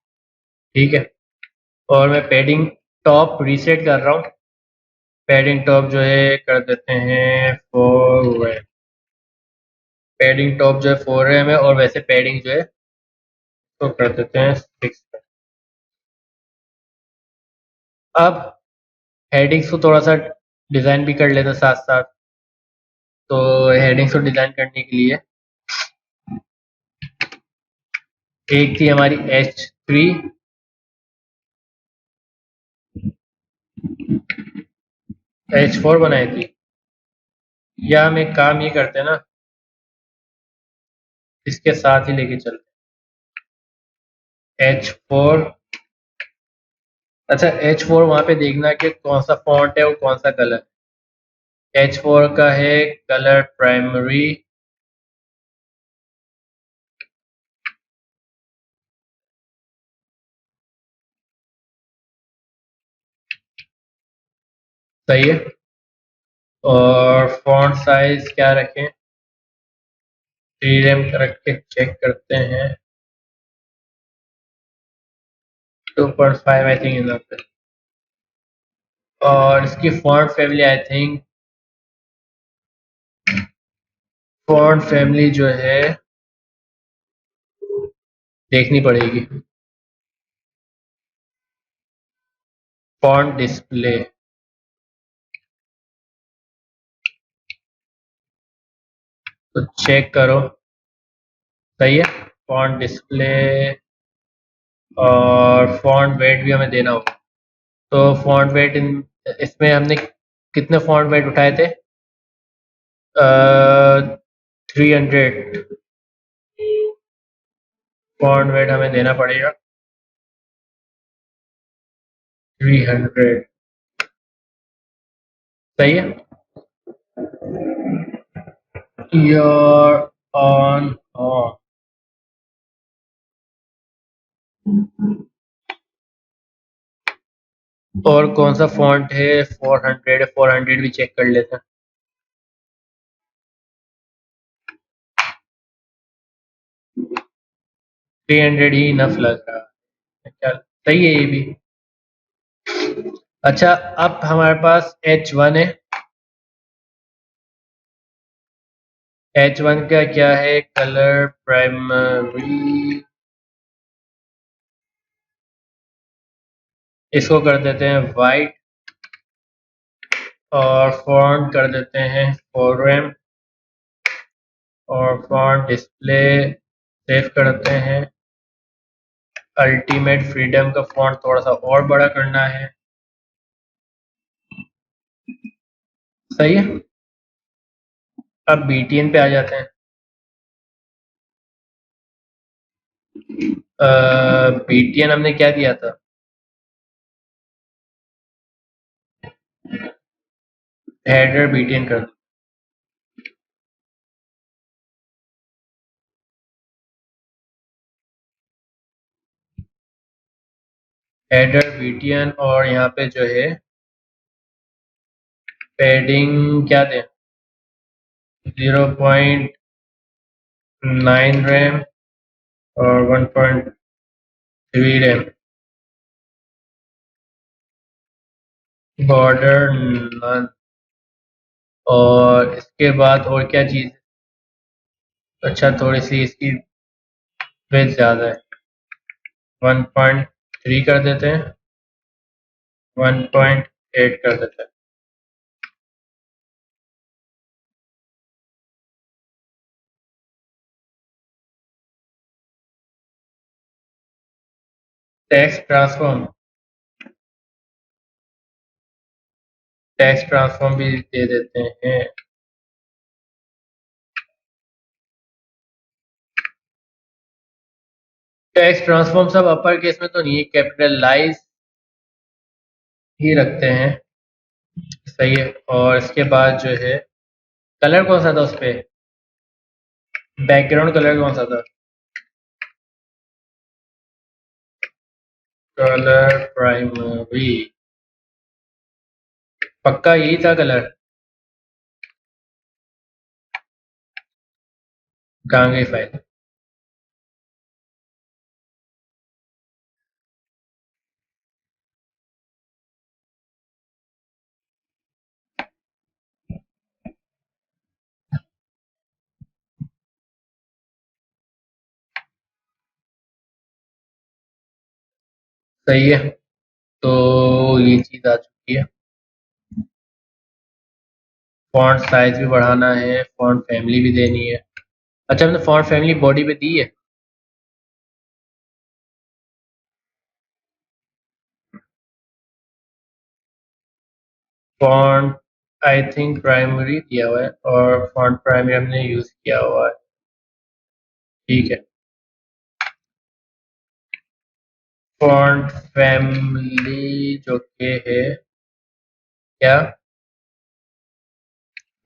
ठीक है। और मैं पैडिंग टॉप रीसेट कर रहा हूँ। पैडिंग टॉप जो है कर देते हैं 4 रैम। पैडिंग टॉप जो है 4 रैम है, और वैसे पैडिंग जो है तो कर देते हैं 6 रैम। अब हेडिंग्स को थोड़ा सा डिज़ाइन भी कर लेते हैं साथ साथ। तो हेडिंग्स को डिज़ाइन करने के लिए एक थी हमारी H3, H4 बनाई थी। या हम एक काम ये करते हैं ना, इसके साथ ही लेके चलते हैं H4। अच्छा, H4 वहाँ पे देखना कि कौन सा फॉन्ट है और कौन सा कलर। H4 का है कलर प्राइमरी, सही है। और फॉन्ट साइज क्या रखें? 3 रैम रख के चेक करते हैं। 2.5 आई थिंक इनफ है। और इसकी font family I think, font family जो है देखनी पड़ेगी। फॉन्ट डिस्प्ले, तो चेक करो, सही है। फॉन्ट डिस्प्ले और फॉन्ट वेट भी हमें देना होगा। तो फॉन्ट वेट इसमें हमने कितने फॉन्ट वेट उठाए थे? 300 फॉन्ट वेट हमें देना पड़ेगा। 300, सही है। Your on on. और कौन सा फॉन्ट है? 400, 400 भी चेक कर लेते हैं। 300 ही इनफ लग रहा है, चल सही है ये भी। अच्छा, अब हमारे पास H1 है। H1 का क्या है? कलर प्राइमरी, इसको कर देते हैं वाइट, और फॉन्ट कर देते हैं 4 रैम, और फॉन्ट डिस्प्ले सेव करते हैं। अल्टीमेट फ्रीडम का फॉन्ट थोड़ा सा और बड़ा करना है, सही है। अब BTN पे आ जाते हैं। BTN हमने क्या दिया था? हेडर BTN कर, हेडर BTN, और यहाँ पे जो है पैडिंग क्या दें? 0.9 रैम और 1.3 रैम। बॉर्डर नन, और इसके बाद और क्या चीज़? अच्छा, थोड़ी सी इसकी विड्थ ज़्यादा है, 1.3 कर देते हैं, 1.8 कर देते हैं। टेक्स्ट ट्रांसफॉर्म भी दे देते हैं। टेक्स्ट ट्रांसफॉर्म सब अपर केस में तो नहीं है, कैपिटलाइज ही रखते हैं। सही है। और इसके बाद जो है, कलर कौन सा था उस पे? बैकग्राउंड कलर कौन सा था? कलर प्राइमरी, पक्का यही था कलर? कहाँ गई फाइल? सही है, तो ये चीज़ आ चुकी है। फॉन्ट साइज भी बढ़ाना है, फॉन्ट फैमिली भी देनी है। अच्छा, हमने फॉन्ट फैमिली बॉडी पे दी है? फॉन्ट आई थिंक प्राइमरी दिया हुआ है, और फॉन्ट प्राइमरी हमने यूज़ किया हुआ है। ठीक है। फॉन्ट फैमिली जो के है क्या?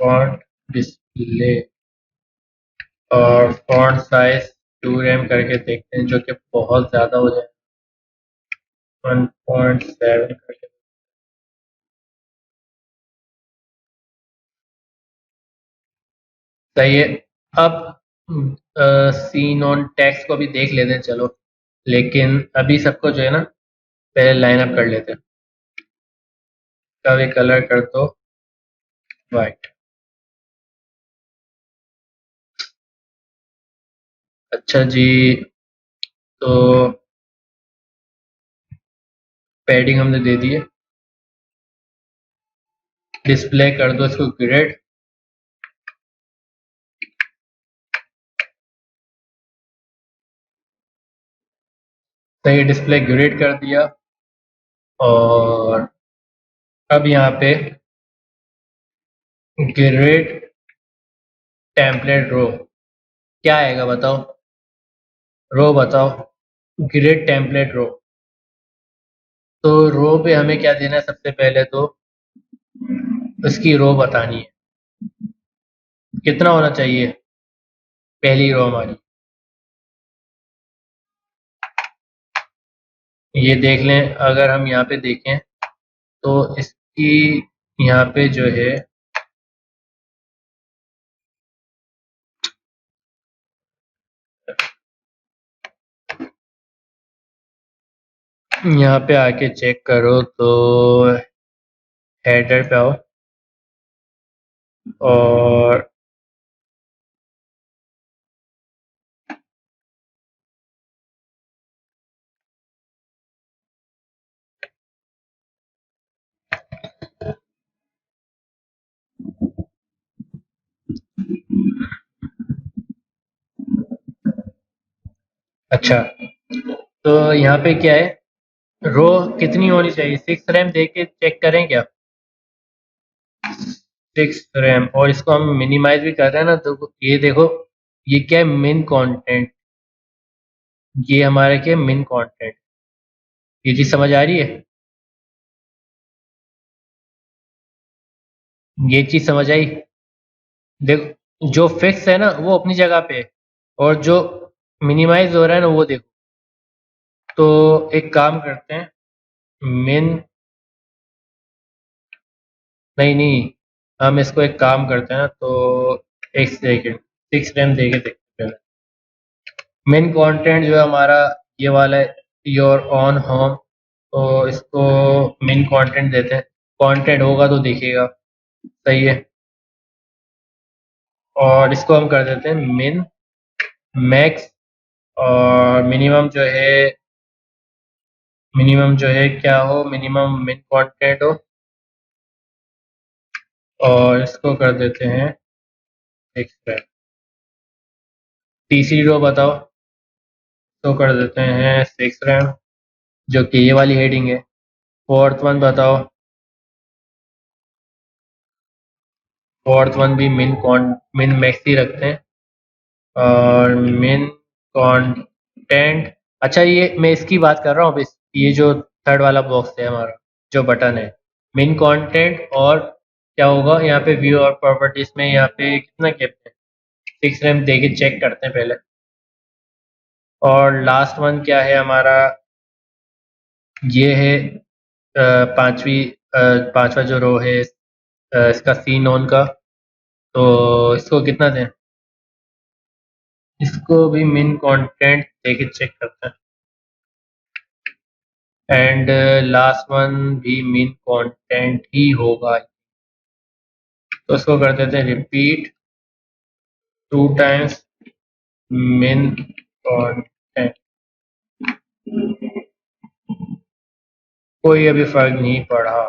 फॉन्ट डिस्प्ले और फॉन्ट साइज 2 रैम करके देखते हैं, जो कि बहुत ज़्यादा हो जाए, 1.7 करके। सही है। अब सीन ऑन टेक्स्ट को भी देख लेते हैं, चलो। लेकिन अभी सबको जो है ना, पहले लाइन अप कर लेते हैं। कभी कलर कर दो वाइट। अच्छा जी, तो पैडिंग हमने दे दी है। डिस्प्ले कर दो इसको ग्रेड। सही, डिस्प्ले ग्रेड कर दिया। और अब यहाँ पे ग्रेड टेम्पलेट रो क्या आएगा बताओ? रो बताओ। ग्रेड टेम्पलेट रो। तो रो पे हमें क्या देना है? सबसे पहले तो उसकी रो बतानी है, कितना होना चाहिए पहली रो हमारी। ये देख लें, अगर हम यहाँ पे देखें तो इसकी यहाँ पे जो है, यहाँ पे आके चेक करो तो हेडर पे आओ, और अच्छा, तो यहाँ पे क्या है, रो कितनी होनी चाहिए? 6 रैम दे के चेक करें क्या? 6 रैम, और इसको हम मिनिमाइज भी कर रहे हैं ना, तो ये देखो, ये क्या है? मिन कंटेंट। ये हमारा क्या है? मिन कंटेंट। ये चीज समझ आ रही है? ये चीज समझ आई? देखो, जो फिक्स है ना वो अपनी जगह पे है, और जो मिनिमाइज हो रहा है ना वो देखो। तो एक काम करते हैं, मिन, नहीं नहीं, हम इसको एक काम करते हैं ना, तो एक सेकेंड, 6 रैम दे के देखते हैं। मेन कंटेंट जो है हमारा ये वाला है, योर ऑन होम, तो इसको मेन कंटेंट देते हैं। कंटेंट होगा तो दिखेगा। सही है। और इसको हम कर देते हैं मिन मैक्स, और मिनिमम जो है क्या हो, मिनिमम मिन कंटेंट हो। और इसको कर देते हैं एक्सट्रैक्ट। तीसरी रो बताओ, तो कर देते हैं 6 रैम, जो कि ये वाली हेडिंग है। फोर्थ वन बताओ, फोर्थ वन भी मिन मैक्स ही रखते हैं। और मिन कंटेंट, अच्छा ये मैं इसकी बात कर रहा हूँ। ये जो थर्ड वाला बॉक्स है हमारा, जो बटन है, मिन कंटेंट, और क्या होगा यहाँ पे व्यू और प्रॉपर्टीज में, यहाँ पे कितना गैप है, 6 रैम दे के चेक करते हैं पहले। और लास्ट वन क्या है हमारा, ये है पांचवा जो रो है, इसका सी नॉन का। तो इसको कितना दें, इसको भी मिन कंटेंट देके चेक करते हैं। एंड लास्ट वन भी मिन कंटेंट ही होगा, तो उसको कर देते हैं रिपीट 2 टाइम्स मिन कंटेंट। कोई अभी फर्क नहीं पड़ा।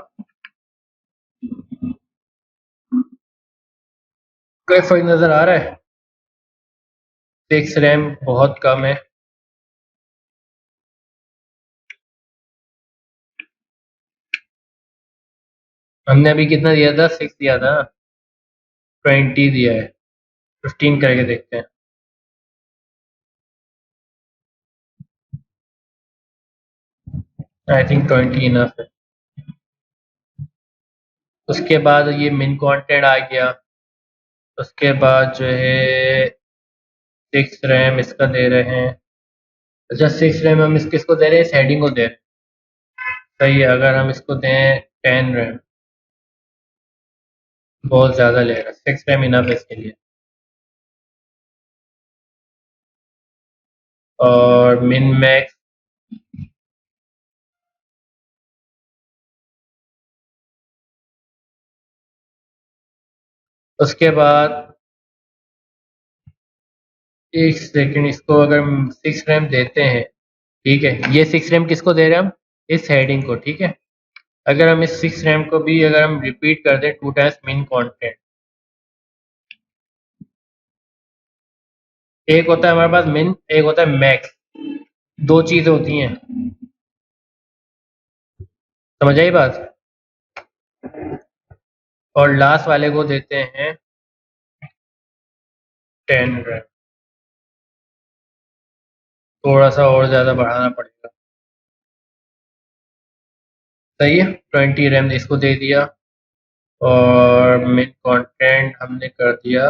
कोई फर्क नजर आ रहा है? 6 रैम बहुत कम है। हमने अभी कितना दिया था, 6 दिया था, 20 दिया है। 15 करके देखते हैं। आई थिंक 20 इनफ है। उसके बाद ये मिन कंटेंट आ गया। उसके बाद जो है 6 रैम इसका दे रहे हैं। अच्छा, 6 रैम हम किसको दे रहे हैं, इस हेडिंग को दे रहे हैं। सही है। अगर हम इसको दें 10 रैम, बहुत ज़्यादा ले रहा है, 6 रैम इनफ है इसके लिए। और मिन मैक्स, उसके बाद 1 सेकेंड, इसको अगर हम 6 रैम देते हैं, ठीक है, ये 6 रैम किसको दे रहे हैं हम, इस हेडिंग को, ठीक है। अगर हम इस 6 रैम को भी अगर हम रिपीट कर दें 2 टाइम्स मिन कंटेंट, एक होता है हमारे पास मिन, एक होता है मैक्स, दो चीजें होती हैं। समझ आई बात? और लास्ट वाले को देते हैं 10 रैम। थोड़ा सा और ज़्यादा बढ़ाना पड़ेगा। सही है, 20 रैम इसको दे दिया। और मिन कंटेंट हमने कर दिया,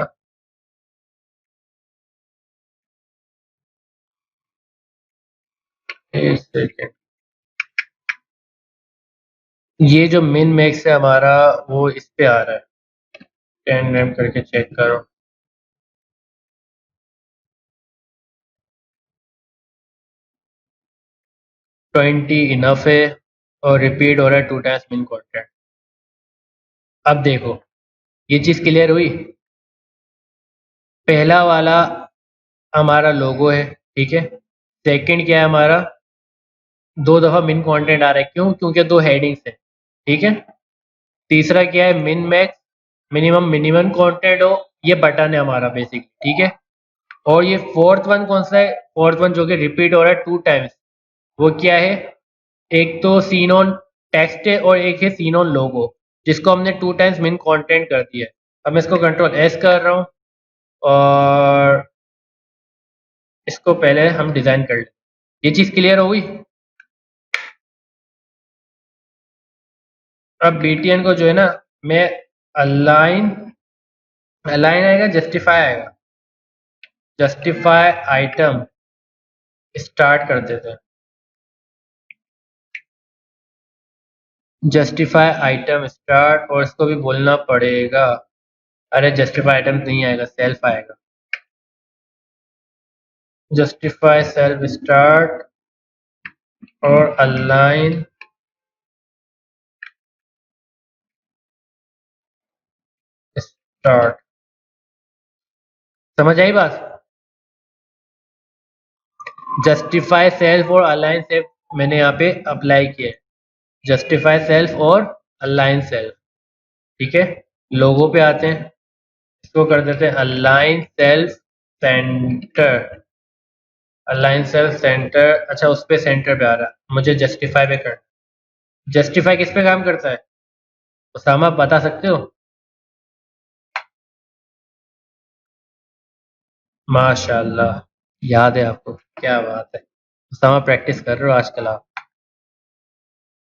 एक सेकेंड, ये जो मिन मैक्स है हमारा, वो इस पे आ रहा है। 10 रैम करके चेक करो। 20 इनफ है, और रिपीट हो रहा है 2 टाइम्स मिन कंटेंट। अब देखो, ये चीज़ क्लियर हुई। पहला वाला हमारा लोगो है, ठीक है। सेकंड क्या है हमारा, 2 दफ़ा मिन कंटेंट आ रहा है, क्यों, क्योंकि 2 हेडिंग्स है, ठीक है। तीसरा क्या है, मिन मैक्स, मिनिमम कंटेंट हो, ये बटन है हमारा बेसिक, ठीक है। और ये फोर्थ वन कौन सा है, फोर्थ वन जो कि रिपीट हो रहा है 2 टाइम्स, वो क्या है, एक तो सीन ऑन टेक्स्ट है, और एक है सीन ऑन लोगो, जिसको हमने 2 टाइम्स मिन कंटेंट कर दिया है। अब मैं इसको कंट्रोल एस कर रहा हूँ, और इसको पहले हम डिजाइन कर लें। ये चीज क्लियर हो गई। अब बीटीएन को जो है ना, मैं अलाइन, अलाइन आएगा, जस्टिफाई आएगा, जस्टिफाई आइटम स्टार्ट कर देते हैं। जस्टिफाई आइटम स्टार्ट, और इसको भी बोलना पड़ेगा, अरे जस्टिफाई आइटम नहीं आएगा, सेल्फ आएगा। जस्टिफाई सेल्फ स्टार्ट, और अलाइन स्टार्ट। समझ आई बात? जस्टिफाई सेल्फ और अलाइन सेल्फ मैंने यहाँ पे अप्लाई किया है। जस्टिफाई सेल्फ और अलाइन सेल्फ, ठीक है। लोगों पे आते हैं, इसको कर देते हैं align self centre. Align self centre, अच्छा उस पे सेंटर पे आ रहा है, मुझे जस्टिफाई पे करना। जस्टिफाई किस पे काम करता है उसामा, आप बता सकते हो? माशाल्लाह, याद है आपको, क्या बात है। उसामा प्रैक्टिस कर रहे हो आजकल आप।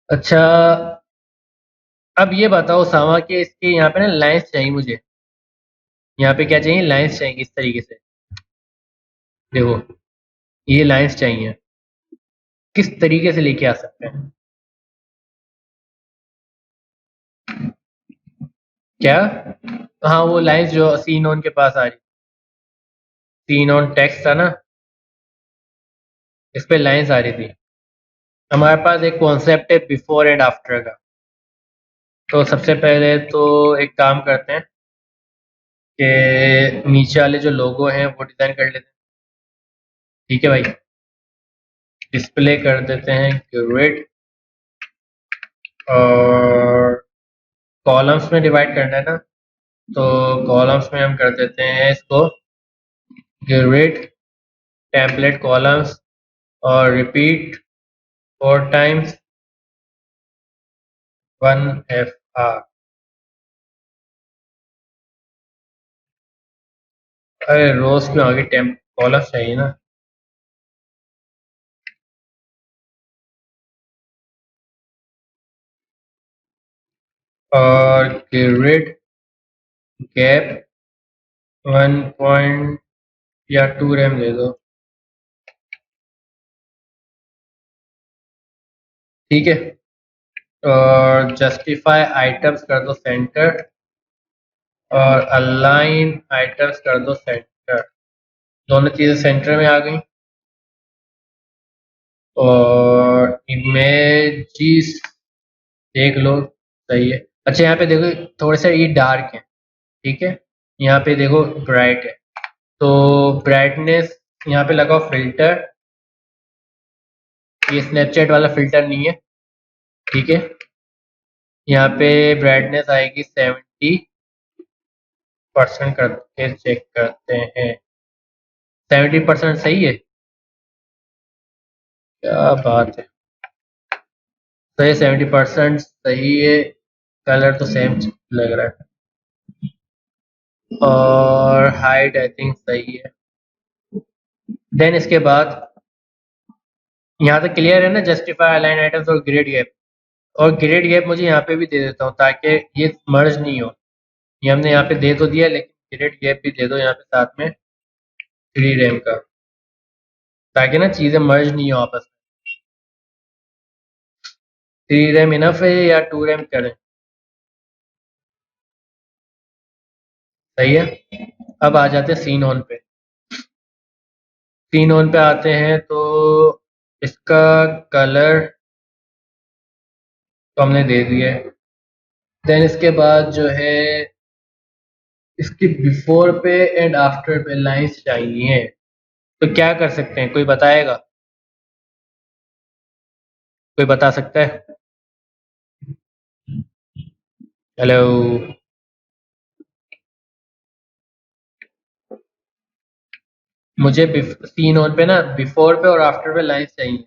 अच्छा, अब ये बताओ उसामा कि इसके यहाँ पे ना लाइंस चाहिए मुझे। यहाँ पे क्या चाहिए? लाइंस चाहिए इस तरीके से। देखो, ये लाइंस चाहिए, किस तरीके से लेके आ सकते हैं? क्या? हाँ, वो लाइंस जो सीन ऑन के पास आ रही, सीन ऑन टेक्स्ट था ना, इस पे लाइंस आ रही थी। हमारे पास एक कॉन्सेप्ट है बिफोर एंड आफ्टर का। तो सबसे पहले तो एक काम करते हैं कि नीचे वाले जो लोगो हैं वो डिज़ाइन कर लेते हैं। ठीक है भाई, डिस्प्ले कर देते हैं ग्रिड, और कॉलम्स में डिवाइड करना है ना, तो कॉलम्स में हम कर देते हैं इसको ग्रिड टेम्पलेट कॉलम्स, और रिपीट 4 टाइम्स 1FR। अरे रोज क्यों आगे, टेम्प कॉलम्स चाहिए ना। और ग्रिड गैप 1 या 2 रैम दे दो, ठीक है। और जस्टिफाई आइटम्स कर दो सेंटर, और अलाइन आइटम्स कर दो सेंटर। दोनों चीज़ें सेंटर में आ गई। और इमेजेस देख लो, सही है। अच्छा, यहाँ पे देखो थोड़े से ये डार्क है, ठीक है। यहाँ पे देखो ब्राइट है, तो ब्राइटनेस यहाँ पे लगाओ फिल्टर। ये स्नैपचैट वाला फिल्टर नहीं है, ठीक है। यहाँ पे ब्राइटनेस आएगी 70% करके चेक करते हैं। 70% सही है, क्या बात है। सही, 70% सही है। कलर तो सेम लग रहा है, और हाइट आई थिंक सही है। देन इसके बाद यहाँ तक क्लियर है ना, जस्टिफाई अलाइन आइटम्स और ग्रेड गैप। और ग्रेड गैप मुझे यहाँ पे भी दे देता हूँ ताकि ये मर्ज नहीं हो। ये हमने यहाँ पे दे तो दिया, लेकिन ग्रेड गैप भी दे दो यहाँ पे साथ में 3 रैम का, ताकि ना चीज़ें मर्ज नहीं हो आपस में। 3 रैम इनफ है या 2 रैम करें? सही है। अब आ जाते हैं सीन ऑन पे। सीन ऑन पे आते हैं तो इसका कलर तो हमने दे दिया है। देन इसके बाद जो है इसके बिफोर पे एंड आफ्टर पे लाइंस चाहिए, तो क्या कर सकते हैं, कोई बताएगा? कोई बता सकता है? हेलो। मुझे सीन ऑन पे ना बिफोर पे और आफ्टर पे लाइंस चाहिए।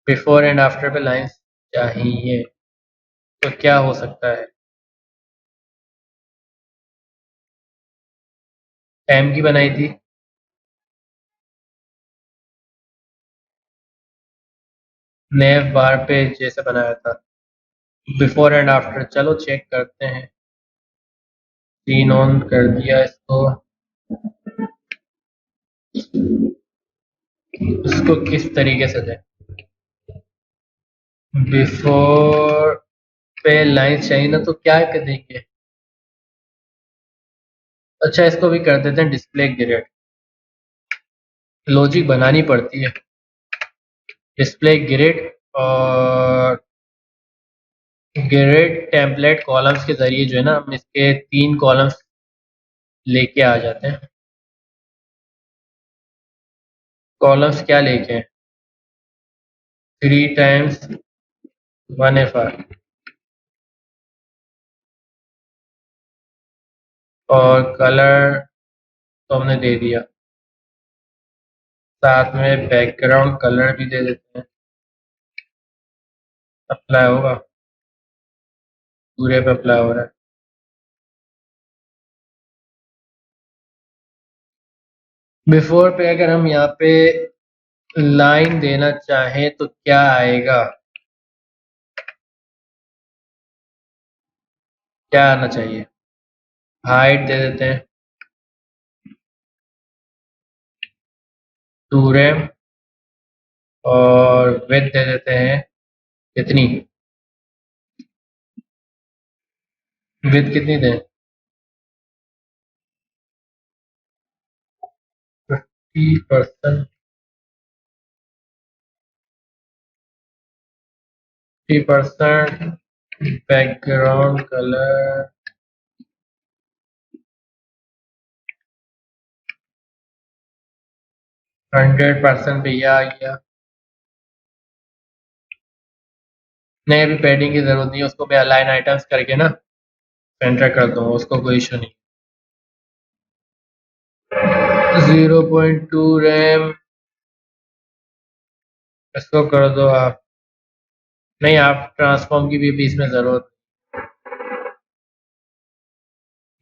बिफोर एंड आफ्टर पे लाइंस चाहिए, तो क्या हो सकता है? एम की बनाई थी, नेव बार पे जैसे बनाया था। बिफोर एंड आफ्टर, चलो चेक करते हैं। सीन ऑन कर दिया इसको, इसको किस तरीके से दें? बिफोर पे लाइंस चाहिए ना, तो क्या कर देंगे? अच्छा, इसको भी कर देते हैं डिस्प्ले ग्रिड। लॉजिक बनानी पड़ती है। डिस्प्ले ग्रिड, और ग्रिड टेम्पलेट कॉलम्स के जरिए जो है ना हम इसके 3 कॉलम्स लेके आ जाते हैं। कॉलम्स क्या लेके हैं? 3 टाइम्स 1FR और कलर तो हमने दे दिया, साथ में बैकग्राउंड कलर भी दे देते हैं। अप्लाई होगा, पूरे पे अप्लाई हो रहा है। बिफोर पे अगर हम यहाँ पे लाइन देना चाहें तो क्या आएगा, क्या आना चाहिए? हाइट दे देते हैं 2 रैम और विड्थ दे देते हैं कितनी? विड्थ कितनी दें? 50%, 50% बैकग्राउंड कलर 100% पे यह आ गया। नहीं, अभी पैडिंग की जरूरत नहीं है, उसको मैं अलाइन आइटम्स करके ना एंटर कर दूंगा, उसको कोई इशू नहीं। 0.2 रैम इसको कर दो आप। नहीं, आप ट्रांसफॉर्म की भी इसमें जरूरत,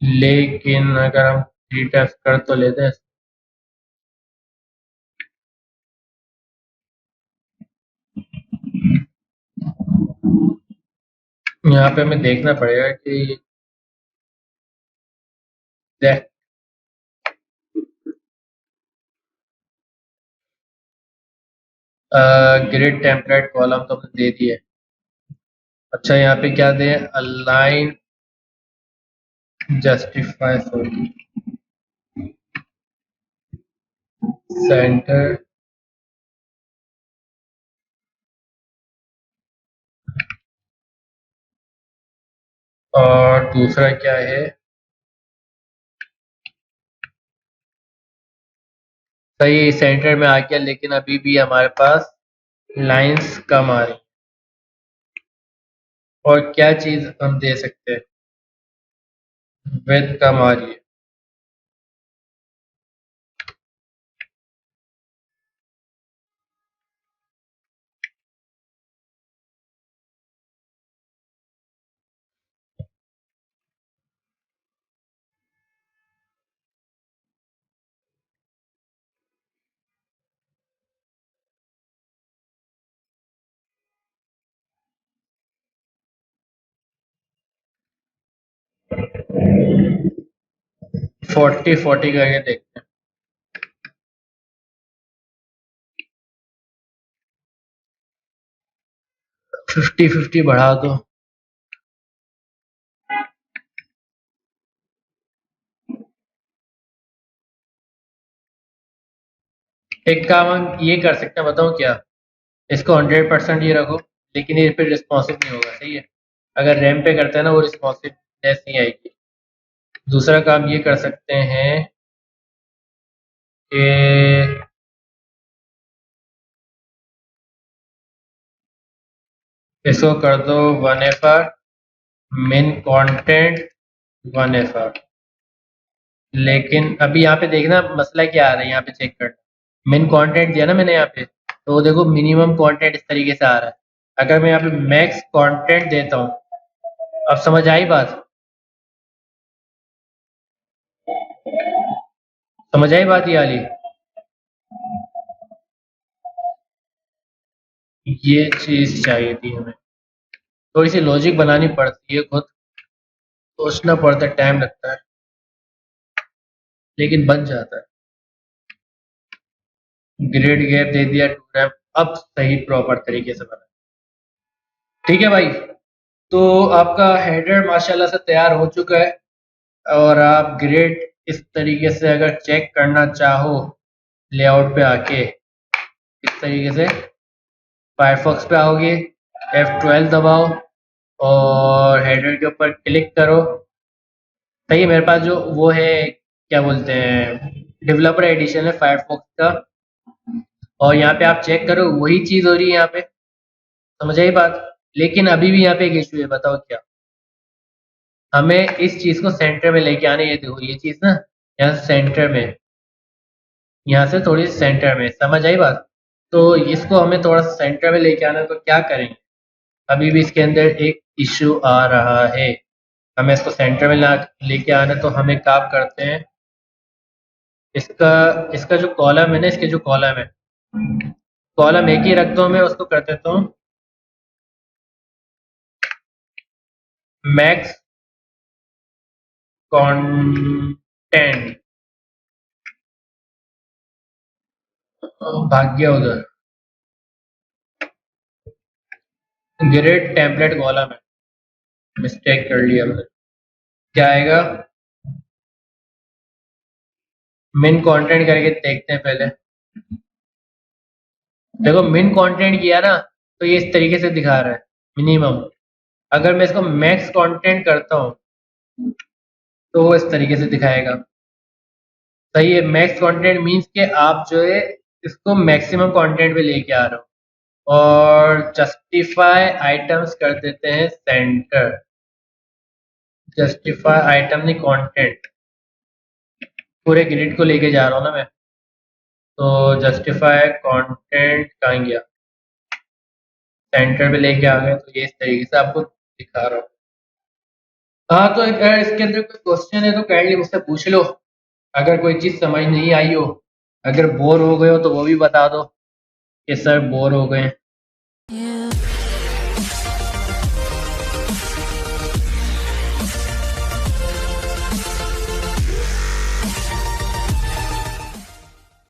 लेकिन अगर हम 3 टैप्स कर तो लेते हैं। यहाँ पे हमें देखना पड़ेगा कि ग्रिड टेम्पलेट कॉलम तो हमने दे दिए। अच्छा, यहाँ पे क्या दें? अलाइन जस्टिफाई फॉर सेंटर और दूसरा क्या है? सही सेंटर में आ गया, लेकिन अभी भी हमारे पास लाइंस कम आ रही। और क्या चीज हम दे सकते हैं? विड्थ कम आ रही है। फोर्टी फोर्टी करके देखते हैं। 50-50 बढ़ा दो। एक काम हम ये कर सकते हैं, बताऊं क्या? इसको 100% ये रखो, लेकिन ये फिर रिस्पॉन्सिव नहीं होगा, सही है? अगर रैम पे करते हैं ना, वो रिस्पॉन्सिवनेस नहीं आएगी। दूसरा काम ये कर सकते हैं कि इसको कर दो 1FR, मेन कंटेंट 1FR। लेकिन अभी यहाँ पे देखना मसला क्या आ रहा है, यहाँ पे चेक करना। मेन कंटेंट दिया ना मैंने यहाँ पे, तो देखो मिनिमम कंटेंट इस तरीके से आ रहा है। अगर मैं यहाँ पे मैक्स कंटेंट देता हूँ, अब समझ आई बात? समझ आई बात ये वाली? ये चीज चाहिए थी हमें, थोड़ी सी लॉजिक बनानी पड़ती है, खुद सोचना पड़ता है, टाइम लगता है, लेकिन बन जाता है। ग्रेड गैप दे दिया 2 रैम, अब सही प्रॉपर तरीके से बना। ठीक है भाई, तो आपका हेडर माशाल्लाह से तैयार हो चुका है। और आप ग्रेड इस तरीके से अगर चेक करना चाहो लेआउट पे आके, इस तरीके से फायरफॉक्स पे आओगे, F12 दबाओ, और हेडर के ऊपर क्लिक करो। सही है, मेरे पास जो वो है, क्या बोलते हैं, डेवलपर एडिशन है फायरफॉक्स का। और यहाँ पे आप चेक करो वही चीज़ हो रही है यहाँ पे, समझ आई बात। लेकिन अभी भी यहाँ पे एक इशू है, बताओ क्या। हमें इस चीज़ को सेंटर में लेके आने, ये देखो ये चीज़ ना यहाँ सेंटर में, यहाँ से थोड़ी सेंटर में, समझ आई बात। तो इसको हमें थोड़ा सेंटर में लेके आना है, तो क्या करेंगे। अभी भी इसके अंदर एक इशू आ रहा है, हमें इसको सेंटर में लेके आना है। तो हमें काम करते हैं, इसका इसका जो कॉलम है ना, इसके जो कॉलम है, कॉलम एक ही रखता हूँ मैं, उसको कर देता हूँ मैक्स कंटेंट। भाग गया उधर, ग्रेड टेम्पलेट कॉलम है, मिस्टेक कर लिया मैंने। क्या आएगा, मिन कंटेंट करके देखते हैं पहले। देखो मिन कंटेंट किया ना, तो ये इस तरीके से दिखा रहा है मिनिमम। अगर मैं इसको मैक्स कंटेंट करता हूँ तो वो इस तरीके से दिखाएगा। सही है, मैक्स कंटेंट मीन्स कि आप जो है इसको मैक्सिमम कंटेंट पे लेके आ रहे हो। और जस्टिफाई आइटम्स कर देते हैं सेंटर, जस्टिफाई आइटम नहीं कंटेंट, पूरे ग्रिड को लेके जा रहा हूँ ना मैं। तो जस्टिफाई कंटेंट कहाँ गया, सेंटर पे लेके आ गए। तो ये इस तरीके से आपको दिखा रहा हूँ। हाँ, तो अगर इसके अंदर कोई क्वेश्चन है तो काइंडली मुझसे पूछ लो। अगर कोई चीज़ समझ नहीं आई हो, अगर बोर हो गए हो तो वो भी बता दो कि सर बोर हो गए।